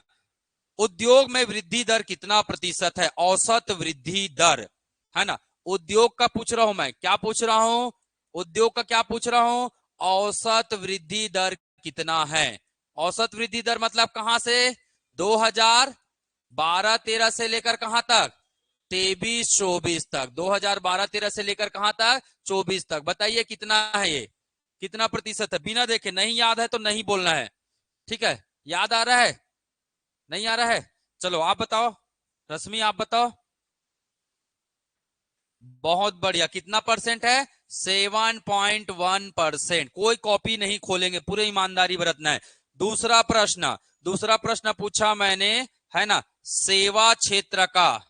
उद्योग में वृद्धि दर कितना प्रतिशत है? औसत वृद्धि दर है ना। उद्योग का पूछ रहा हूं मैं, क्या पूछ रहा हूं, उद्योग का क्या पूछ रहा हूं, औसत वृद्धि दर कितना है। औसत वृद्धि दर मतलब कहां से, 2012-13 से लेकर कहां तक, 23-24 तक, 2012-13 से लेकर कहां तक, 24 तक। बताइए कितना है ये, कितना प्रतिशत है, बिना देखे, नहीं याद है तो नहीं बोलना है, ठीक है। याद आ रहा है, नहीं आ रहा है, चलो आप बताओ, रश्मि आप बताओ। बहुत बढ़िया, कितना परसेंट है, 7.1%। कोई कॉपी नहीं खोलेंगे, पूरे ईमानदारी बरतना है। दूसरा प्रश्न, दूसरा प्रश्न पूछा मैंने, है ना, सेवा क्षेत्र का,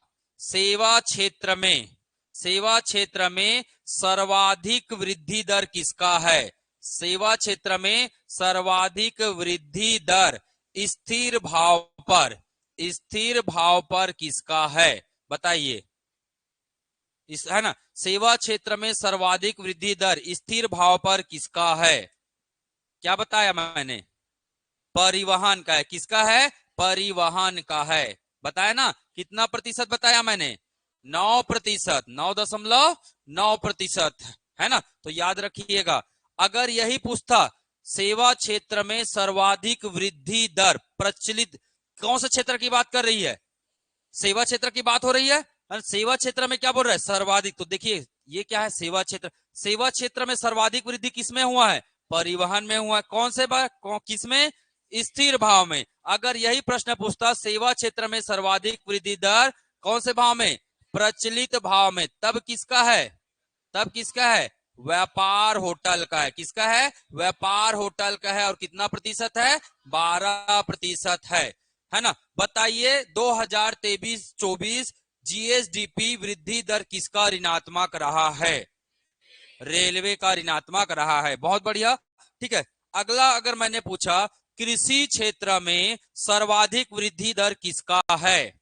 सेवा क्षेत्र में, सेवा क्षेत्र में सर्वाधिक वृद्धि दर किसका है। सेवा क्षेत्र में सर्वाधिक वृद्धि दर स्थिर भाव पर, स्थिर भाव पर किसका है, बताइए। इस, है ना, सेवा क्षेत्र में सर्वाधिक वृद्धि दर स्थिर भाव पर किसका है। क्या बताया मैंने, परिवहन का है, किसका है, परिवहन का है। बताया ना, कितना प्रतिशत बताया मैंने, 9%, 9.9%, है ना। तो याद रखिएगा, अगर यही पूछता सेवा क्षेत्र में सर्वाधिक वृद्धि दर प्रचलित, कौन से क्षेत्र की बात कर रही है, सेवा क्षेत्र की बात हो रही है, और सेवा क्षेत्र में क्या बोल रहा है, सर्वाधिक। तो देखिए ये क्या है, सेवा क्षेत्र, सेवा क्षेत्र में सर्वाधिक वृद्धि किसमें हुआ है, परिवहन में हुआ है। कौन से किसमें, स्थिर भाव में। अगर यही प्रश्न पूछता सेवा क्षेत्र में सर्वाधिक वृद्धि दर कौन से भाव में, प्रचलित भाव में, तब किसका है, तब किसका है, व्यापार होटल का है। किसका है, व्यापार होटल का है। और कितना प्रतिशत है, 12% है ना। बताइए 2023-24 जीएसडीपी वृद्धि दर किसका ऋणात्मक रहा है, रेलवे का ऋणात्मक रहा है। बहुत बढ़िया, ठीक है। अगला अगर मैंने पूछा कृषि क्षेत्र में सर्वाधिक वृद्धि दर किसका है,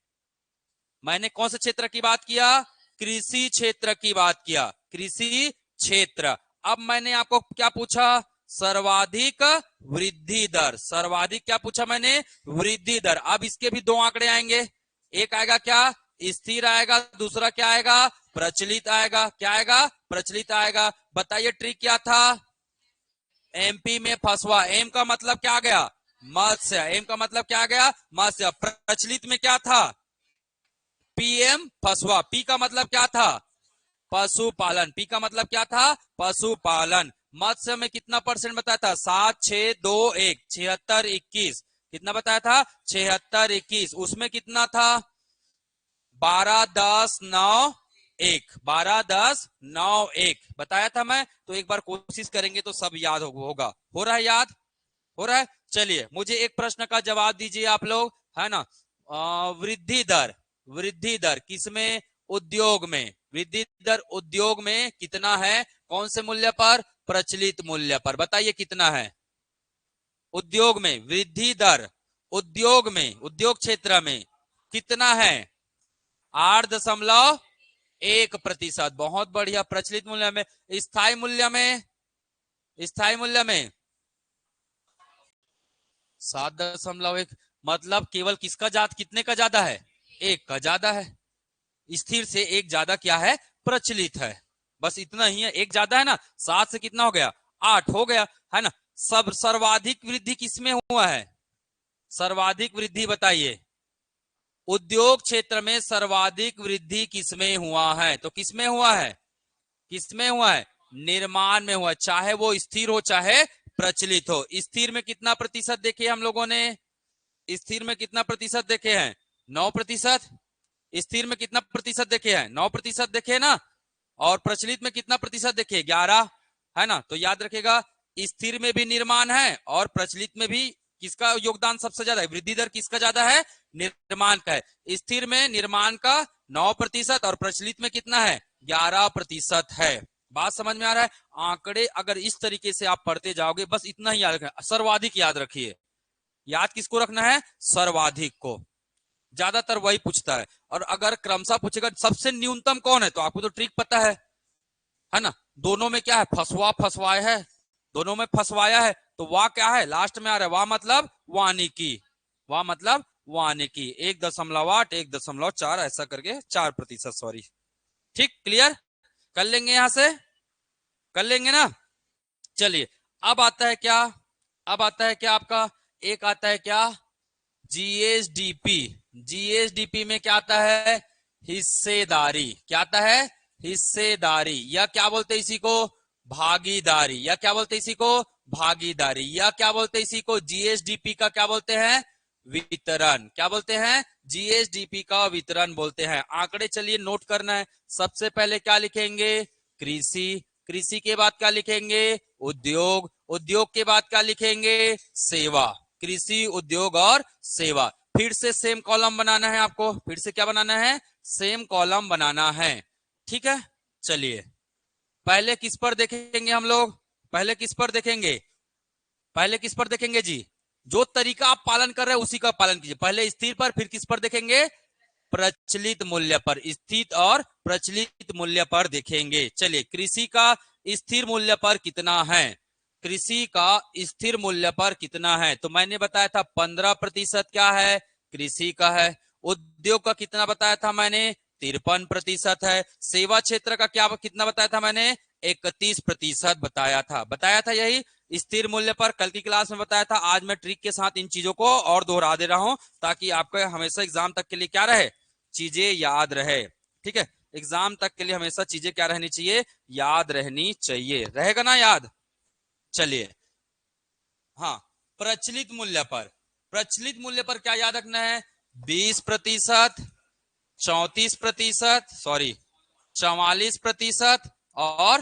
मैंने कौन से क्षेत्र की बात किया, कृषि क्षेत्र की बात किया, कृषि क्षेत्र। अब मैंने आपको क्या पूछा, सर्वाधिक वृद्धि दर, सर्वाधिक क्या पूछा मैंने, वृद्धि दर। अब इसके भी दो आंकड़े आएंगे, एक आएगा क्या, स्थिर आएगा, दूसरा क्या आएगा, प्रचलित आएगा। क्या आएगा, प्रचलित आएगा। बताइए ट्रिक क्या था, एमपी में फसवा, एम का मतलब क्या आ गया, मत्स्य, एम का मतलब क्या आ गया, मत्स्य। प्रचलित में क्या था, पीएम फसवा, पी का मतलब क्या था, पशुपालन, पी का मतलब क्या था, पशुपालन। मत्स्य में कितना परसेंट बताया था, 7-6-2-1, 76-21, कितना बताया था, 76-21। उसमें कितना था, 12-10-9-1, 12-10-9-1 बताया था मैं। तो एक बार कोशिश करेंगे तो सब याद होगा, हो रहा है याद, हो रहा है। चलिए मुझे एक प्रश्न का जवाब दीजिए आप लोग, है ना। वृद्धि दर, वृद्धि दर किसमें, उद्योग में, वृद्धि दर उद्योग में कितना है, कौन से मूल्य पर, प्रचलित मूल्य पर। बताइए कितना है, उद्योग में वृद्धि दर, उद्योग में, उद्योग क्षेत्र में कितना है, 8.1%। बहुत बढ़िया। प्रचलित मूल्य में, स्थायी मूल्य में, स्थायी मूल्य में 7.1, मतलब केवल किसका ज्यादा, कितने का ज्यादा है, एक का ज्यादा है। स्थिर से एक ज्यादा क्या है, प्रचलित है। बस इतना ही है, एक ज्यादा है ना, 7 से कितना हो गया, 8 हो गया, है ना। सब सर्वाधिक वृद्धि किसमें हुआ है, सर्वाधिक वृद्धि बताइए, उद्योग क्षेत्र में सर्वाधिक वृद्धि किसमें हुआ है। तो किसमें हुआ है, किसमें हुआ है, निर्माण में हुआ है, चाहे वो स्थिर हो चाहे प्रचलित हो। स्थिर में कितना प्रतिशत देखे हम लोगों ने, स्थिर में कितना प्रतिशत देखे हैं, 9%। स्थिर में कितना प्रतिशत देखे हैं, 9% देखे ना। और प्रचलित में कितना प्रतिशत देखे, 11, है ना। तो याद रखेगा, स्थिर में भी निर्माण है और प्रचलित में भी किसका योगदान सबसे ज्यादा है, वृद्धि दर किसका ज्यादा है, निर्माण का है। स्थिर में निर्माण का 9% और प्रचलित में कितना है, 11% है। बात समझ में आ रहा है। आंकड़े अगर इस तरीके से आप पढ़ते जाओगे, बस इतना ही याद रखना, सर्वाधिक याद रखिए। याद किसको रखना है, सर्वाधिक को, ज्यादातर वही पूछता है। और अगर क्रमशः पूछेगा सबसे न्यूनतम कौन है, तो आपको तो ट्रिक पता है ना। दोनों में क्या है, फसवा, फसवाया है, दोनों में फसवाया है। तो वाह क्या है, लास्ट में आ रहा है, वाह मतलब वानिकी, वाह मतलब वानिकी। 1.8, 1.4 ऐसा करके 4%, सॉरी। ठीक, क्लियर कर लेंगे, यहां से कर लेंगे ना। चलिए, अब आता है क्या, अब आता है क्या आपका, एक आता है क्या, जीएसडीपी। जीएसडीपी में क्या आता है, हिस्सेदारी। क्या आता है, हिस्सेदारी, या क्या बोलते हैं इसी को, भागीदारी, या क्या बोलते हैं इसी को, भागीदारी, या क्या बोलते हैं इसी को, जीएसडीपी का क्या बोलते हैं, वितरण। क्या बोलते हैं, जीएसडीपी का वितरण बोलते हैं। आंकड़े चलिए नोट करना है। सबसे पहले क्या लिखेंगे, कृषि। कृषि के बाद क्या लिखेंगे, उद्योग। उद्योग के बाद क्या लिखेंगे, सेवा। कृषि, उद्योग और सेवा। फिर से सेम कॉलम बनाना है आपको, फिर से क्या बनाना है, सेम कॉलम बनाना है। ठीक है, चलिए पहले किस पर देखेंगे हम लोग, पहले किस पर देखेंगे, पहले किस पर देखेंगे जी, जो तरीका आप पालन कर रहे हैं उसी का पालन कीजिए। पहले स्थिर पर, फिर किस पर देखेंगे, प्रचलित मूल्य पर। स्थित और प्रचलित मूल्य पर देखेंगे। चलिए, कृषि का स्थिर मूल्य पर कितना है, कृषि का स्थिर मूल्य पर कितना है, तो मैंने बताया था 15% क्या है, कृषि का है। उद्योग का कितना बताया था मैंने, 53% है। सेवा क्षेत्र का क्या कितना बताया था मैंने, 31% बताया था यही स्थिर मूल्य पर कल की क्लास में बताया था। आज मैं ट्रिक के साथ इन चीजों को और दोहरा दे रहा हूं ताकि आपको हमेशा एग्जाम तक के लिए क्या रहे, चीजें याद रहे। ठीक है, एग्जाम तक के लिए हमेशा चीजें क्या रहनी चाहिए, याद रहनी चाहिए, रहेगा ना याद। चलिए, हाँ, प्रचलित मूल्य पर, प्रचलित मूल्य पर क्या याद रखना है, 20%, 34%, सॉरी 44% और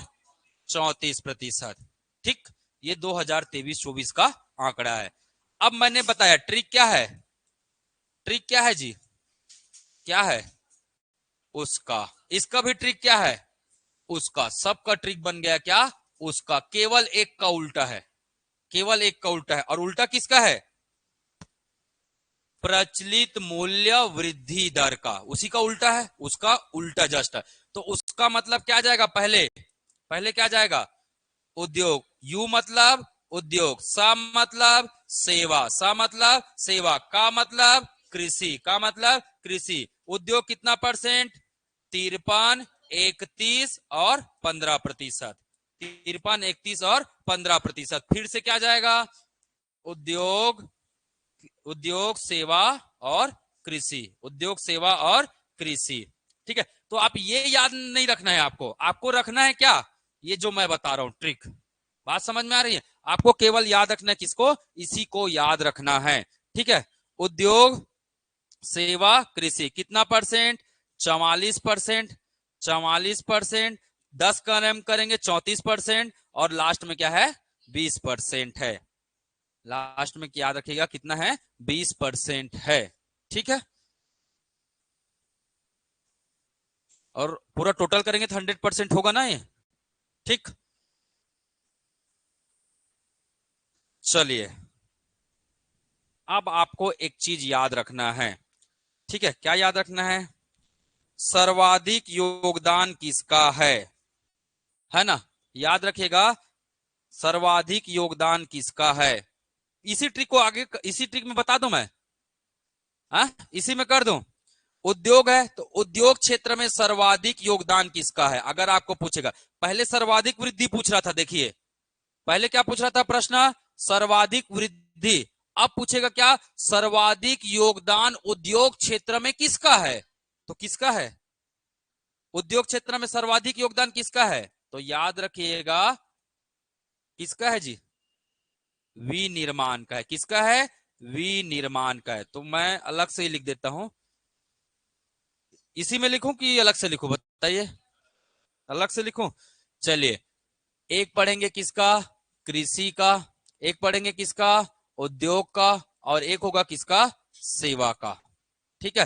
34%। ठीक, ये 2023-24 का आंकड़ा है। अब मैंने बताया ट्रिक क्या है, ट्रिक क्या है जी, क्या है उसका, इसका भी ट्रिक क्या है, उसका, सबका ट्रिक बन गया क्या, उसका, केवल एक का उल्टा है, केवल एक का उल्टा है। और उल्टा किसका है, प्रचलित मूल्य वृद्धि दर का, उसी का उल्टा है, उसका उल्टा जस्ट है। तो उसका मतलब क्या जाएगा, पहले पहले क्या जाएगा, उद्योग। यू मतलब उद्योग, सा मतलब सेवा, सा मतलब सेवा, का मतलब कृषि, का मतलब कृषि। उद्योग कितना परसेंट, 53, 31 और 15%, 53, 31 और 15%। फिर से क्या जाएगा, उद्योग, उद्योग सेवा और कृषि, उद्योग सेवा और कृषि। ठीक है, तो आप ये याद नहीं रखना है आपको, आपको रखना है क्या, ये जो मैं बता रहा हूं ट्रिक, बात समझ में आ रही है, आपको केवल याद रखना है किसको, इसी को याद रखना है। ठीक है, उद्योग सेवा कृषि कितना परसेंट, 44%, 44%, 10 का रैम करेंगे 34%, और लास्ट में क्या है, 20% है। लास्ट में याद रखिएगा कितना है, 20% है। ठीक है, और पूरा टोटल करेंगे तो 100% होगा ना ये। ठीक, चलिए अब आपको एक चीज याद रखना है। ठीक है, क्या याद रखना है, सर्वाधिक योगदान किसका है ना, याद रखिएगा सर्वाधिक योगदान किसका है। इसी ट्रिक को आगे, इसी ट्रिक में बता दूं मैं, हाँ इसी में कर दूं। उद्योग है तो उद्योग क्षेत्र में सर्वाधिक योगदान किसका है, अगर आपको पूछेगा। पहले सर्वाधिक वृद्धि पूछ रहा था, देखिए पहले क्या पूछ रहा था प्रश्न, सर्वाधिक वृद्धि। अब पूछेगा क्या, सर्वाधिक योगदान उद्योग क्षेत्र में किसका है, तो किसका है, उद्योग क्षेत्र में सर्वाधिक योगदान किसका है, तो याद रखिएगा किसका है जी, विनिर्माण का है। किसका है, विनिर्माण का है। तो मैं अलग से ही लिख देता हूं, इसी में लिखूं कि अलग से लिखूं, बताइए, अलग से लिखूं। चलिए, एक पढ़ेंगे किसका, कृषि का, एक पढ़ेंगे किसका, उद्योग का, और एक होगा किसका, सेवा का। ठीक है,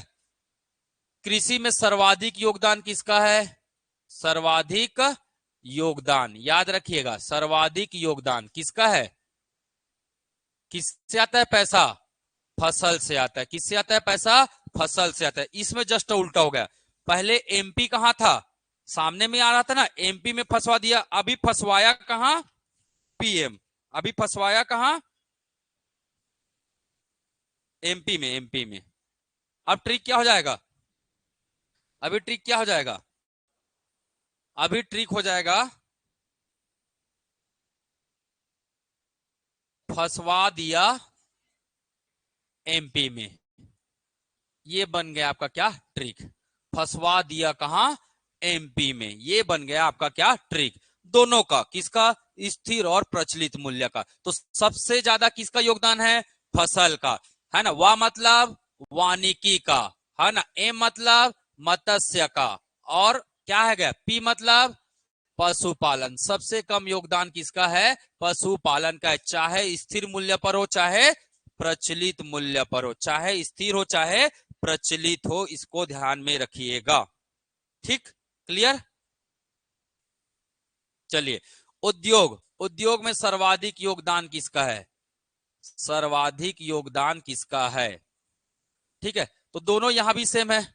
कृषि में सर्वाधिक योगदान किसका है, सर्वाधिक योगदान याद रखिएगा, सर्वाधिक योगदान किसका है, किससे आता है पैसा, फसल से आता है। किससे आता है पैसा, फसल से आता है। इसमें जस्ट उल्टा हो गया, पहले एमपी कहां था, सामने में आ रहा था ना, एमपी में फंसवा दिया, अभी फंसवाया कहां, पीएम, अभी फंसवाया कहां, एमपी में, एमपी में। अब ट्रिक क्या हो जाएगा, अभी ट्रिक क्या हो जाएगा, अभी ट्रिक हो जाएगा, फंसवा दिया एमपी में, ये बन गया आपका क्या ट्रिक। फंसवा दिया कहां, एमपी में, ये बन गया आपका क्या ट्रिक। दोनों का, किसका, स्थिर और प्रचलित मूल्य का। तो सबसे ज्यादा किसका योगदान है, फसल का, है ना। वा मतलब वानिकी का, है ना। एम मतलब मत्स्य का, और क्या है गया, पी मतलब पशुपालन। सबसे कम योगदान किसका है, पशुपालन का है। चाहे स्थिर मूल्य पर हो, चाहे प्रचलित मूल्य पर हो, चाहे स्थिर हो चाहे प्रचलित हो, इसको ध्यान में रखिएगा। ठीक, क्लियर। चलिए, उद्योग, उद्योग में सर्वाधिक योगदान किसका है, सर्वाधिक योगदान किसका है। ठीक है, तो दोनों यहां भी सेम है,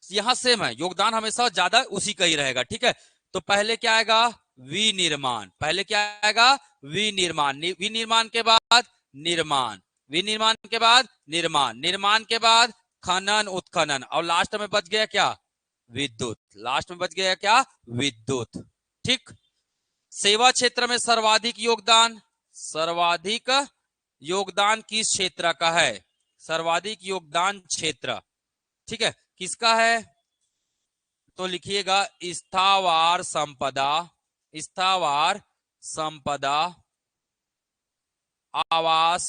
यहां सेम है, योगदान हमेशा ज्यादा उसी का ही रहेगा। ठीक है, तो पहले क्या आएगा, विनिर्माण। पहले क्या आएगा, विनिर्माण। विनिर्माण के बाद निर्माण, विनिर्माण के बाद निर्माण, निर्माण के बाद खनन उत्खनन, और लास्ट में बच गया क्या, विद्युत। लास्ट में बच गया क्या, विद्युत। ठीक, सेवा क्षेत्र में सर्वाधिक योगदान, सर्वाधिक योगदान किस क्षेत्र का है, सर्वाधिक योगदान क्षेत्र, ठीक है, किसका है। तो लिखिएगा स्थावर संपदा, स्थावर संपदा, आवास,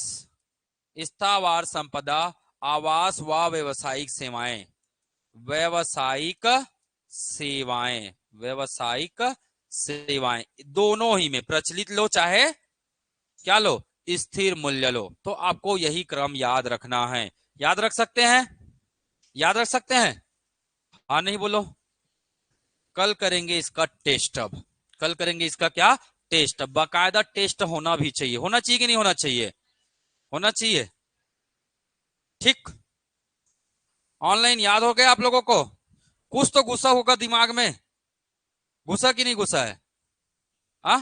स्थावर संपदा, आवास व व्यवसायिक सेवाएं, व्यवसायिक सेवाएं, व्यवसायिक सेवाएं, दोनों ही में प्रचलित लो चाहे क्या लो, स्थिर मूल्य लो। तो आपको यही क्रम याद रखना है। याद रख सकते हैं, याद रख सकते हैं, हाँ नहीं बोलो। कल करेंगे इसका टेस्ट, अब कल करेंगे इसका क्या, टेस्ट। अब बाकायदा टेस्ट होना भी चाहिए, होना चाहिए कि नहीं होना चाहिए, होना चाहिए। ठीक, ऑनलाइन याद हो गया आप लोगों को, कुछ तो गुस्सा होगा दिमाग में, घुसा कि नहीं घुसा है, आ?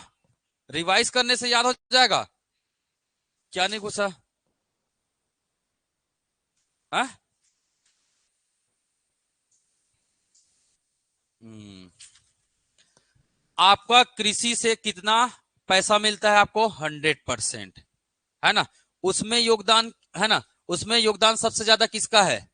रिवाइज करने से याद हो जाएगा, क्या नहीं घुसा, आ? आपका कृषि से कितना पैसा मिलता है आपको, 100%, है ना। उसमें योगदान, है ना, उसमें योगदान सबसे ज्यादा किसका है।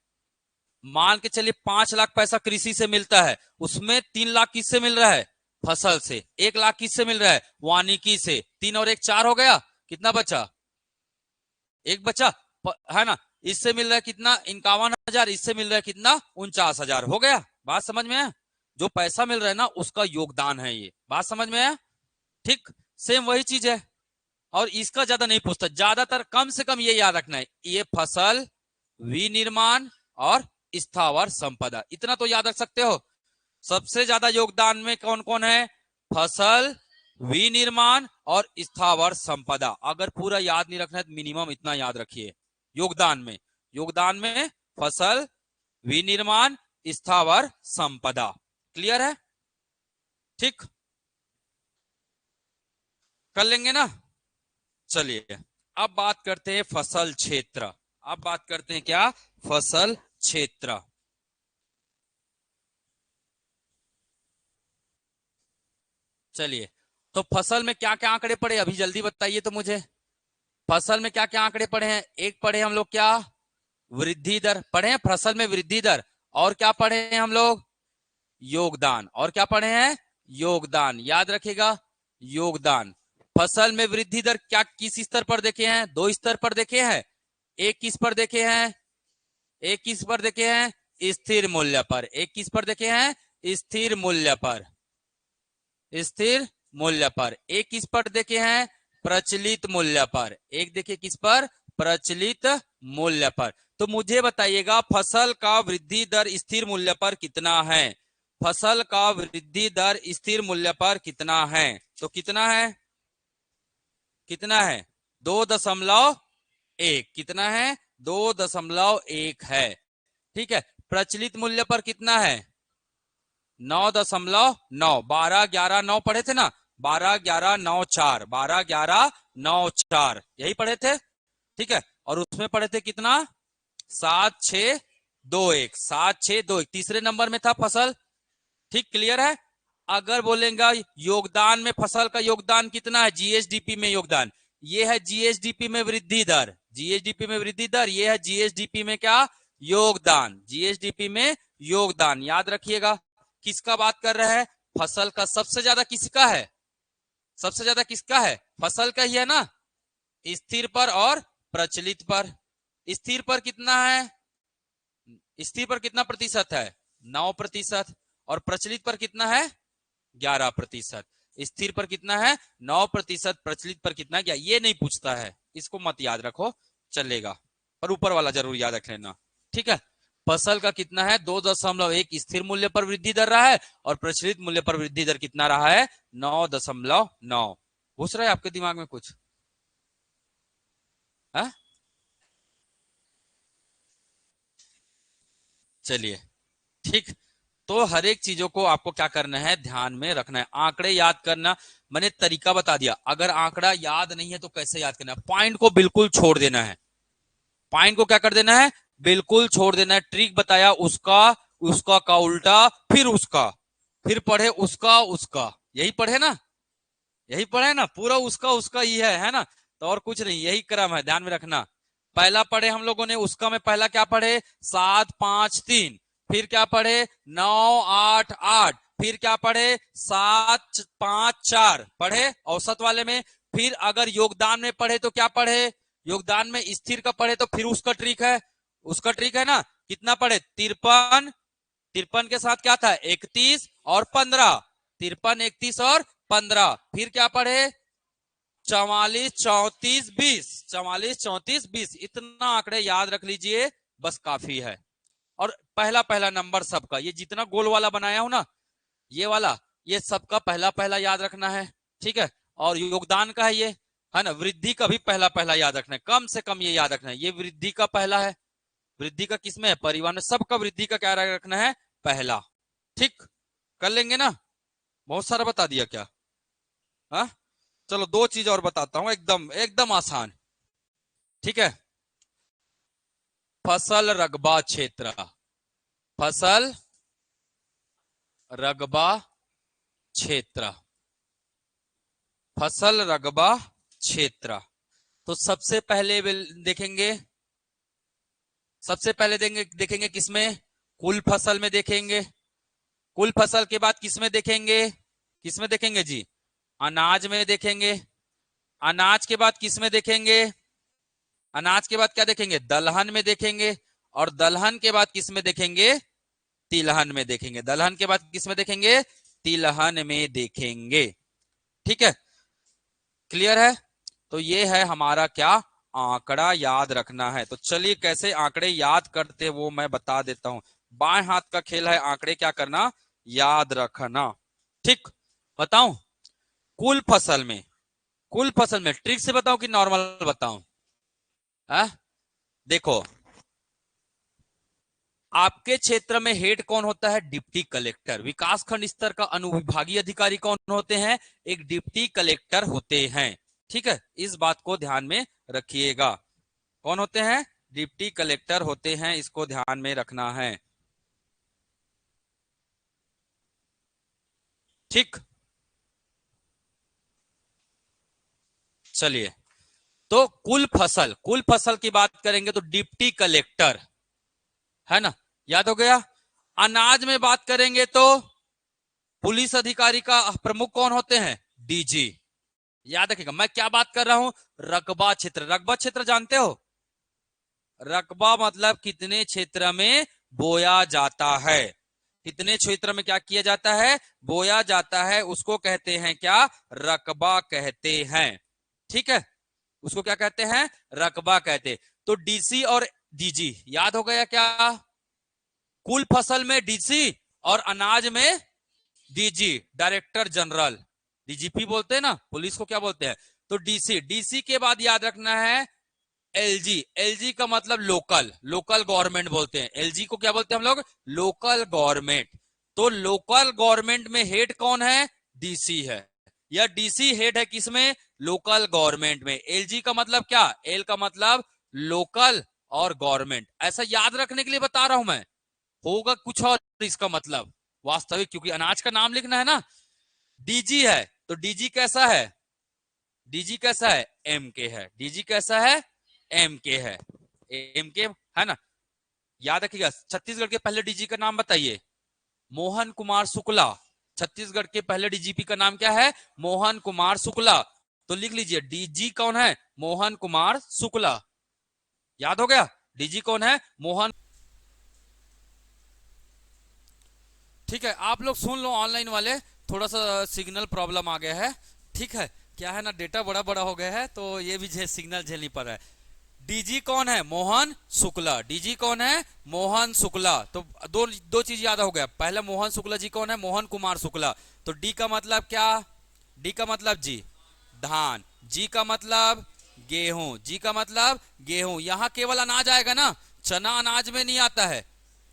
मान के चलिए 5 लाख पैसा कृषि से मिलता है, उसमें 3 लाख किससे मिल रहा है, फसल से। 1 लाख किससे मिल रहा है, वानिकी से। 3 और 1 4 हो गया, कितना बचा, एक बचा, है ना। इससे मिल रहा है कितना, 51,000, इससे मिल रहा है कितना, 49,000, हो गया। बात समझ में है, जो पैसा मिल रहा है ना उसका योगदान है ये, बात समझ में है। ठीक, सेम वही चीज है, और इसका ज्यादा नहीं पूछता, ज्यादातर कम से कम ये याद रखना है, ये फसल, विनिर्माण और स्थावर संपदा, इतना तो याद रख सकते हो। सबसे ज्यादा योगदान में कौन कौन है, फसल, विनिर्माण और स्थावर संपदा। अगर पूरा याद नहीं रखना है तो मिनिमम इतना याद रखिए, योगदान में, योगदान में फसल, विनिर्माण, स्थावर संपदा। क्लियर है, ठीक, कर लेंगे ना। चलिए, अब बात करते हैं फसल क्षेत्र, अब बात करते हैं क्या, फसल क्षेत्र। चलिए, तो फसल में क्या क्या आंकड़े पड़े अभी जल्दी बताइए तो मुझे, फसल में क्या क्या आंकड़े पढ़े हैं। एक पढ़े हम लोग क्या, वृद्धि दर पढ़े हैं, फसल में वृद्धि दर। और क्या पढ़े हैं हम लोग, योगदान। और क्या पढ़े हैं, योगदान, याद रखिएगा, योगदान। फसल में वृद्धि दर क्या, किस स्तर पर देखे हैं, 2 स्तर पर देखे हैं। एक किस पर देखे हैं, एक किस पर देखे हैं, स्थिर मूल्य पर। एक किस पर देखे हैं, स्थिर मूल्य पर, स्थिर मूल्य पर। एक किस पर देखे हैं, प्रचलित मूल्य पर। एक देखिए किस पर, प्रचलित मूल्य पर। तो मुझे बताइएगा फसल का वृद्धि दर स्थिर मूल्य पर कितना है, फसल का वृद्धि दर स्थिर मूल्य पर कितना है। तो कितना है, कितना है, 2.1, कितना है, 2.1 है। ठीक है, प्रचलित मूल्य पर कितना है, 9.9, 12 11 9 पढ़े थे ना, 12 11 9 4, 12 11 9 4, यही पढ़े थे। ठीक है, और उसमें पढ़े थे कितना, 7 6 2 1, 7 6 2 1, तीसरे नंबर में था फसल। ठीक, क्लियर है। अगर बोलेंगे योगदान में फसल का योगदान कितना है, जीएसडीपी में योगदान, ये है जीएसडीपी में वृद्धि दर, जीएसडीपी में वृद्धि दर, ये है जीएसडीपी में क्या, योगदान, जीएसडीपी में योगदान। याद रखिएगा किसका बात कर रहे हैं, फसल का। सबसे ज्यादा किसका है, सबसे ज्यादा किसका है, फसल का ही है ना, स्थिर पर और प्रचलित पर। स्थिर पर कितना है, स्थिर पर कितना प्रतिशत है, 9%, और प्रचलित पर कितना है, 11%। स्थिर पर कितना है, 9%, प्रचलित पर कितना है, ये नहीं पूछता है, इसको मत याद रखो चलेगा, पर ऊपर वाला जरूर याद रख लेना, ठीक है। फसल का कितना है, 2.1 स्थिर मूल्य पर वृद्धि दर रहा है, और प्रचलित मूल्य पर वृद्धि दर कितना रहा है, 9.9। घुस रहा है आपके दिमाग में कुछ, है? चलिए ठीक। तो हर एक चीजों को आपको क्या करना है, ध्यान में रखना है। आंकड़े याद करना मैंने तरीका बता दिया, अगर आंकड़ा याद नहीं है तो कैसे याद करना है, पॉइंट को बिल्कुल छोड़ देना है, पॉइंट को क्या कर देना है, बिल्कुल छोड़ देना है। ट्रिक बताया उसका, उसका का उल्टा, फिर उसका, फिर पढ़े उसका उसका, यही पढ़े ना, यही पढ़े ना, पूरा उसका उसका ही है ना, तो और कुछ नहीं, यही क्रम है, ध्यान में रखना। पहला पढ़े हम लोगों ने, उसका में पहला क्या पढ़े, 7 5 3, फिर क्या पढ़े 9 8 8, फिर क्या पढ़े 7 5 4 पढ़े औसत वाले में। फिर अगर योगदान में पढ़े तो क्या पढ़े, योगदान में स्थिर का पढ़े तो फिर उसका ट्रिक है, उसका ट्रिक है ना, कितना पढ़े 53, 53 के साथ क्या था 31 और 15, 53 31 और 15, फिर क्या पढ़े 44 34 20, 44 34 20, इतना आंकड़े याद रख लीजिए बस काफी है। और पहला पहला नंबर सबका, ये जितना गोल वाला बनाया हूं ना, ये वाला, ये सबका पहला पहला याद रखना है, ठीक है। और योगदान का है ये, है ना, वृद्धि का भी पहला पहला याद रखना है, कम से कम ये याद रखना है, ये वृद्धि का पहला है, वृद्धि का किसमें है, परिवार में, सबका वृद्धि का क्या रखना है, पहला। ठीक, कर लेंगे ना, बहुत सारा बता दिया क्या, हा? चलो 2 चीज और बताता हूं, एकदम एकदम आसान, ठीक है। फसल रकबा क्षेत्र, फसल रकबा क्षेत्र, फसल रकबा क्षेत्र। तो सबसे पहले देखेंगे, सबसे पहले देखेंगे किसमें, कुल फसल में देखेंगे, कुल फसल के बाद किसमें देखेंगे, किसमें देखेंगे जी, अनाज में देखेंगे, अनाज के बाद किसमें देखेंगे, अनाज के बाद क्या देखेंगे, दलहन में देखेंगे, और दलहन के बाद किसमें देखेंगे, तिलहन में देखेंगे, दलहन के बाद किसमें देखेंगे, तिलहन में देखेंगे, ठीक है, क्लियर है। तो ये है हमारा क्या, आंकड़ा याद रखना है। तो चलिए कैसे आंकड़े याद करते वो मैं बता देता हूं, बाएं हाथ का खेल है आंकड़े क्या करना, याद रखना, ठीक। बताऊं, कुल फसल में, कुल फसल में ट्रिक से बताऊं कि नॉर्मल बताऊं, देखो आपके क्षेत्र में हेड कौन होता है, डिप्टी कलेक्टर। विकासखंड स्तर का अनुविभागीय अधिकारी कौन होते हैं, एक डिप्टी कलेक्टर होते हैं, ठीक है, इस बात को ध्यान में रखिएगा, कौन होते हैं, डिप्टी कलेक्टर होते हैं, इसको ध्यान में रखना है, ठीक। चलिए, तो कुल फसल, कुल फसल की बात करेंगे तो डिप्टी कलेक्टर, है ना, याद हो गया। अनाज में बात करेंगे तो पुलिस अधिकारी का प्रमुख कौन होते हैं, डीजी, याद रखिएगा। मैं क्या बात कर रहा हूं, रकबा क्षेत्र, रकबा क्षेत्र जानते हो, रकबा मतलब कितने क्षेत्र में बोया जाता है, कितने क्षेत्र में क्या किया जाता है, बोया जाता है, उसको कहते हैं क्या, रकबा कहते हैं, ठीक है, उसको क्या कहते हैं, रकबा कहते। तो डीसी और डीजी याद हो गया क्या, कुल फसल में डीसी और अनाज में डीजी, डायरेक्टर जनरल, डीजीपी बोलते हैं ना, पुलिस को क्या बोलते हैं, तो डीसी, डीसी के बाद याद रखना है एलजी, एलजी का मतलब लोकल, लोकल गवर्नमेंट बोलते हैं, एलजी को क्या बोलते हैं हम लोग, लोकल गवर्नमेंट। तो लोकल गवर्नमेंट में हेड कौन है, डीसी है, या डीसी हेड है किसमें, लोकल गवर्नमेंट में। एलजी का मतलब क्या, एल का मतलब लोकल और गवर्नमेंट, ऐसा याद रखने के लिए बता रहा हूं मैं, होगा कुछ और इसका मतलब, वास्तविक, क्योंकि अनाज का नाम लिखना है ना। डीजी है तो डीजी कैसा है, डीजी कैसा है, एम के है। डीजी कैसा है, एम के है, एम के है ना। याद रखिएगा, छत्तीसगढ़ के पहले डीजी का नाम बताइए। मोहन कुमार शुक्ला। छत्तीसगढ़ के पहले डीजीपी का नाम क्या है, मोहन कुमार शुक्ला। तो लिख लीजिए डीजी कौन है, मोहन कुमार शुक्ला। याद हो गया, डीजी कौन है, मोहन। ठीक है, आप लोग सुन लो ऑनलाइन वाले, थोड़ा सा सिग्नल प्रॉब्लम आ गया है। ठीक है, क्या है ना, डेटा बड़ा बड़ा हो गया है तो ये भी सिग्नल झेलनी पड़ रहा है। डीजी कौन है, मोहन शुक्ला। डीजी कौन है, मोहन शुक्ला। तो दो दो चीज याद हो गया, पहले मोहन शुक्ला जी कौन है, मोहन कुमार शुक्ला। तो डी का मतलब क्या, डी का मतलब जी धान, जी का मतलब गेहूं, जी का मतलब गेहूं। यहां केवल अनाज आएगा ना, चना अनाज में नहीं आता है,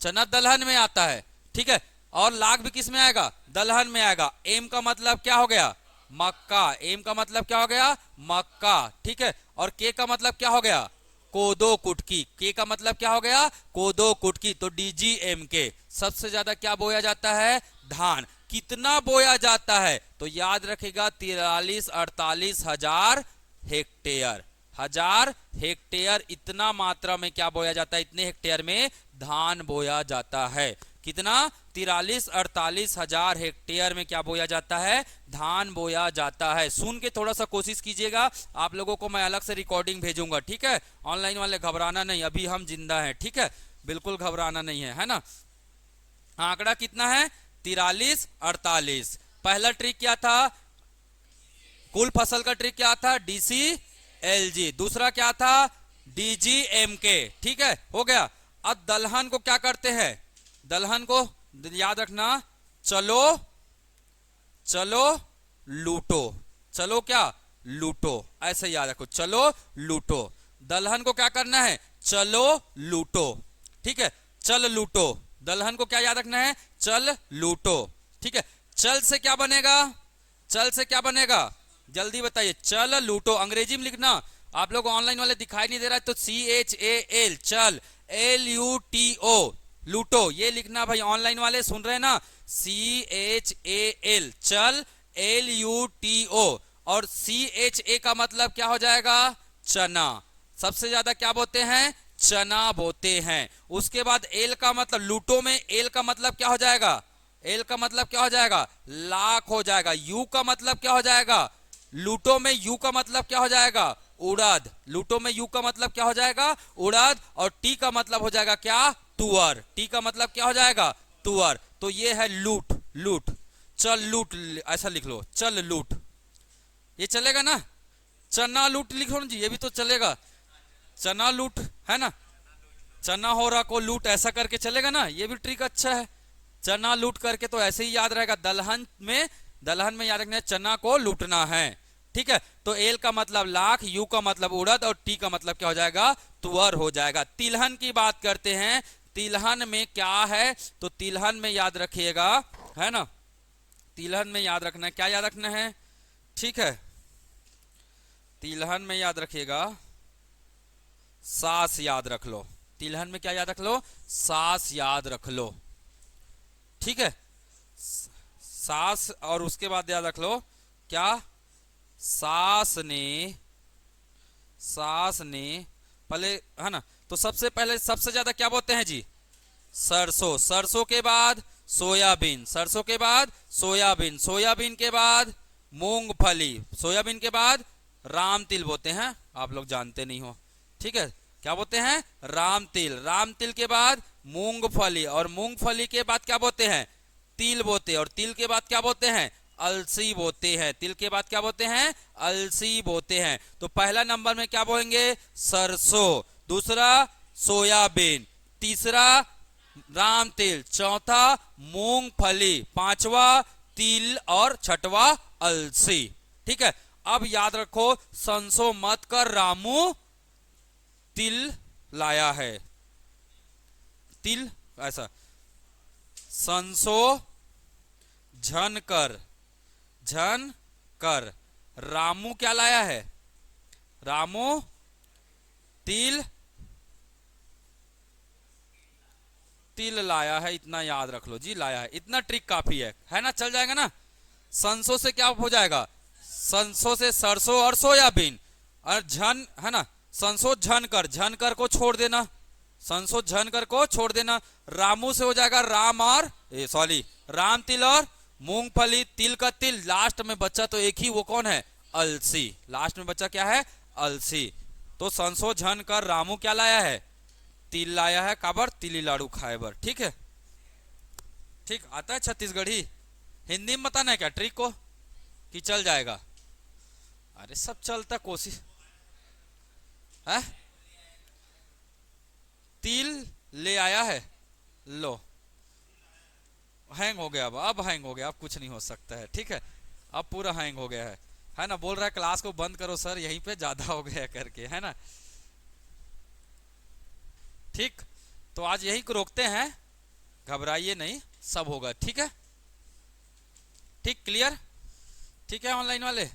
चना दलहन में आता है। ठीक है, और लाख भी किस में आएगा, दलहन में आएगा। एम का मतलब क्या हो गया, मक्का। एम का मतलब क्या हो गया, मक्का। ठीक है, और के का मतलब क्या हो गया, कोदो कुटकी। के का मतलब क्या हो गया, कोदो कुटकी। तो डीजी एम के सबसे ज्यादा क्या बोया जाता है, धान। कितना बोया जाता है, तो याद रखेगा 43-48 हजार हेक्टेयर। हजार हेक्टेयर, इतना मात्रा में क्या बोया जाता है, इतने हेक्टेयर में धान बोया जाता है। कितना, 43-48 हजार हेक्टेयर में क्या बोया जाता है, धान बोया जाता है। सुन के थोड़ा सा कोशिश कीजिएगा, आप लोगों को मैं अलग से रिकॉर्डिंग भेजूंगा। ठीक है, ऑनलाइन वाले घबराना नहीं, अभी हम जिंदा हैं। ठीक है, बिल्कुल घबराना नहीं है ना। आंकड़ा कितना है, 43-48। पहला ट्रिक क्या था, कुल फसल का ट्रिक क्या था, डीसी एलजी। दूसरा क्या था, डीजी एमके। ठीक है, हो गया। अब दलहन को क्या करते हैं, दलहन को याद रखना, चलो चलो लूटो। चलो क्या, लूटो, ऐसे याद रखो, चलो लूटो। दलहन को क्या करना है, चलो लूटो। ठीक है, चल लूटो। दलहन को क्या याद रखना है, चल लूटो। ठीक है, चल से क्या बनेगा, चल से क्या बनेगा, जल्दी बताइए, चल लूटो। अंग्रेजी में लिखना, आप लोग ऑनलाइन वाले दिखाई नहीं दे रहा है तो CHAL, चल, LUTO, लूटो, ये लिखना भाई। ऑनलाइन वाले सुन रहे हैं ना, CHAL, चल, LUTO। और CHA का मतलब क्या हो जाएगा, चना। सबसे ज्यादा क्या बोते हैं, चना बोते हैं। उसके बाद एल का मतलब, लूटो में एल का मतलब क्या हो जाएगा, एल का मतलब क्या हो जाएगा, लाख हो जाएगा। यू का मतलब क्या हो जाएगा, लूटो में यू का मतलब क्या हो जाएगा, उड़द। लूटो में यू का मतलब क्या हो जाएगा, उड़द। और टी का मतलब हो जाएगा क्या, तुअर। टी का मतलब क्या हो जाएगा, तुअर। तो ये है लूट, लूट। चल लूट, ऐसा लिख लो, चल लूट, ये चलेगा ना। चना लूट लिखो ना जी, ये भी तो चलेगा, चना लूट है ना। चना हो रहा को लूट, ऐसा करके चलेगा ना, ये भी ट्रिक अच्छा है। चना लूट करके तो ऐसे ही याद रहेगा, दलहन में, दलहन में याद रखना है, चना को लूटना है। ठीक है, तो एल का मतलब लाख, यू का मतलब उड़द, और टी का मतलब क्या हो जाएगा, तुअर हो जाएगा। तिलहन की बात करते हैं, तिलहन में क्या है, तो तिलहन में याद रखिएगा, है ना, तिलहन में याद रखना है, क्या याद रखना है, ठीक है, तिलहन में याद रखिएगा, सास याद रख लो। तिलहन में क्या याद रख लो, सास याद रख लो। ठीक है, सास, और उसके बाद याद रख लो क्या, सास ने, सास ने पहले, है ना। तो सबसे पहले सबसे ज्यादा क्या बोलते हैं जी, सरसों। सरसों के बाद सोयाबीन, सरसों के बाद सोयाबीन, सोयाबीन के बाद मूंगफली, सोयाबीन के बाद राम तिल बोते हैं, आप लोग जानते नहीं हो। ठीक है, क्या बोलते हैं, राम तिल। राम तिल के बाद मूंगफली, और मूंगफली के बाद क्या बोलते हैं, तिल बोते, और तिल के बाद क्या बोलते हैं, अलसी बोते हैं। तिल के बाद क्या बोलते हैं, अलसी बोते हैं। तो पहला नंबर में क्या बोलेंगे, सरसों। दूसरा सोयाबीन, तीसरा राम तिल, चौथा मूंगफली, पांचवा तिल, और छठवा अलसी। ठीक है, अब याद रखो, संसो मत कर रामू तिल लाया है, तिल ऐसा, संसो झन कर, झन कर, रामू क्या लाया है, रामू तिल तिल लाया है, इतना याद रख लो जी, लाया है, इतना ट्रिक काफी है ना, चल जाएगा ना। संसो से क्या हो जाएगा, संसो से सरसों और सोयाबीन, और झन है ना, संसो झनकर, झनकर को छोड़ देना, संसो झनकर को छोड़ देना। रामू से हो जाएगा राम और सॉरी राम तिल और मूंगफली, तिल का तिल, लास्ट में बच्चा तो एक ही, वो कौन है, अलसी, लास्ट में बच्चा क्या है, अलसी। तो संसो झनकर रामू क्या लाया है, तिल लाया है, काबर, तिली लाड़ू खाए बर, ठीक है। ठीक आता है छत्तीसगढ़ी, हिंदी में बताना है क्या ट्रिक को, कि चल जाएगा। अरे सब चलता, कोशिश है। तिल ले आया है, लो हैंग हो गया, अब हैंग हो गया, अब कुछ नहीं हो सकता है, ठीक है, अब पूरा हैंग हो गया है ना, बोल रहा है क्लास को बंद करो सर, यहीं पे ज्यादा हो गया करके, है ना। ठीक, तो आज यही को रोकते हैं, घबराइए नहीं, सब होगा, ठीक है। ठीक, क्लियर, ठीक है ऑनलाइन वाले।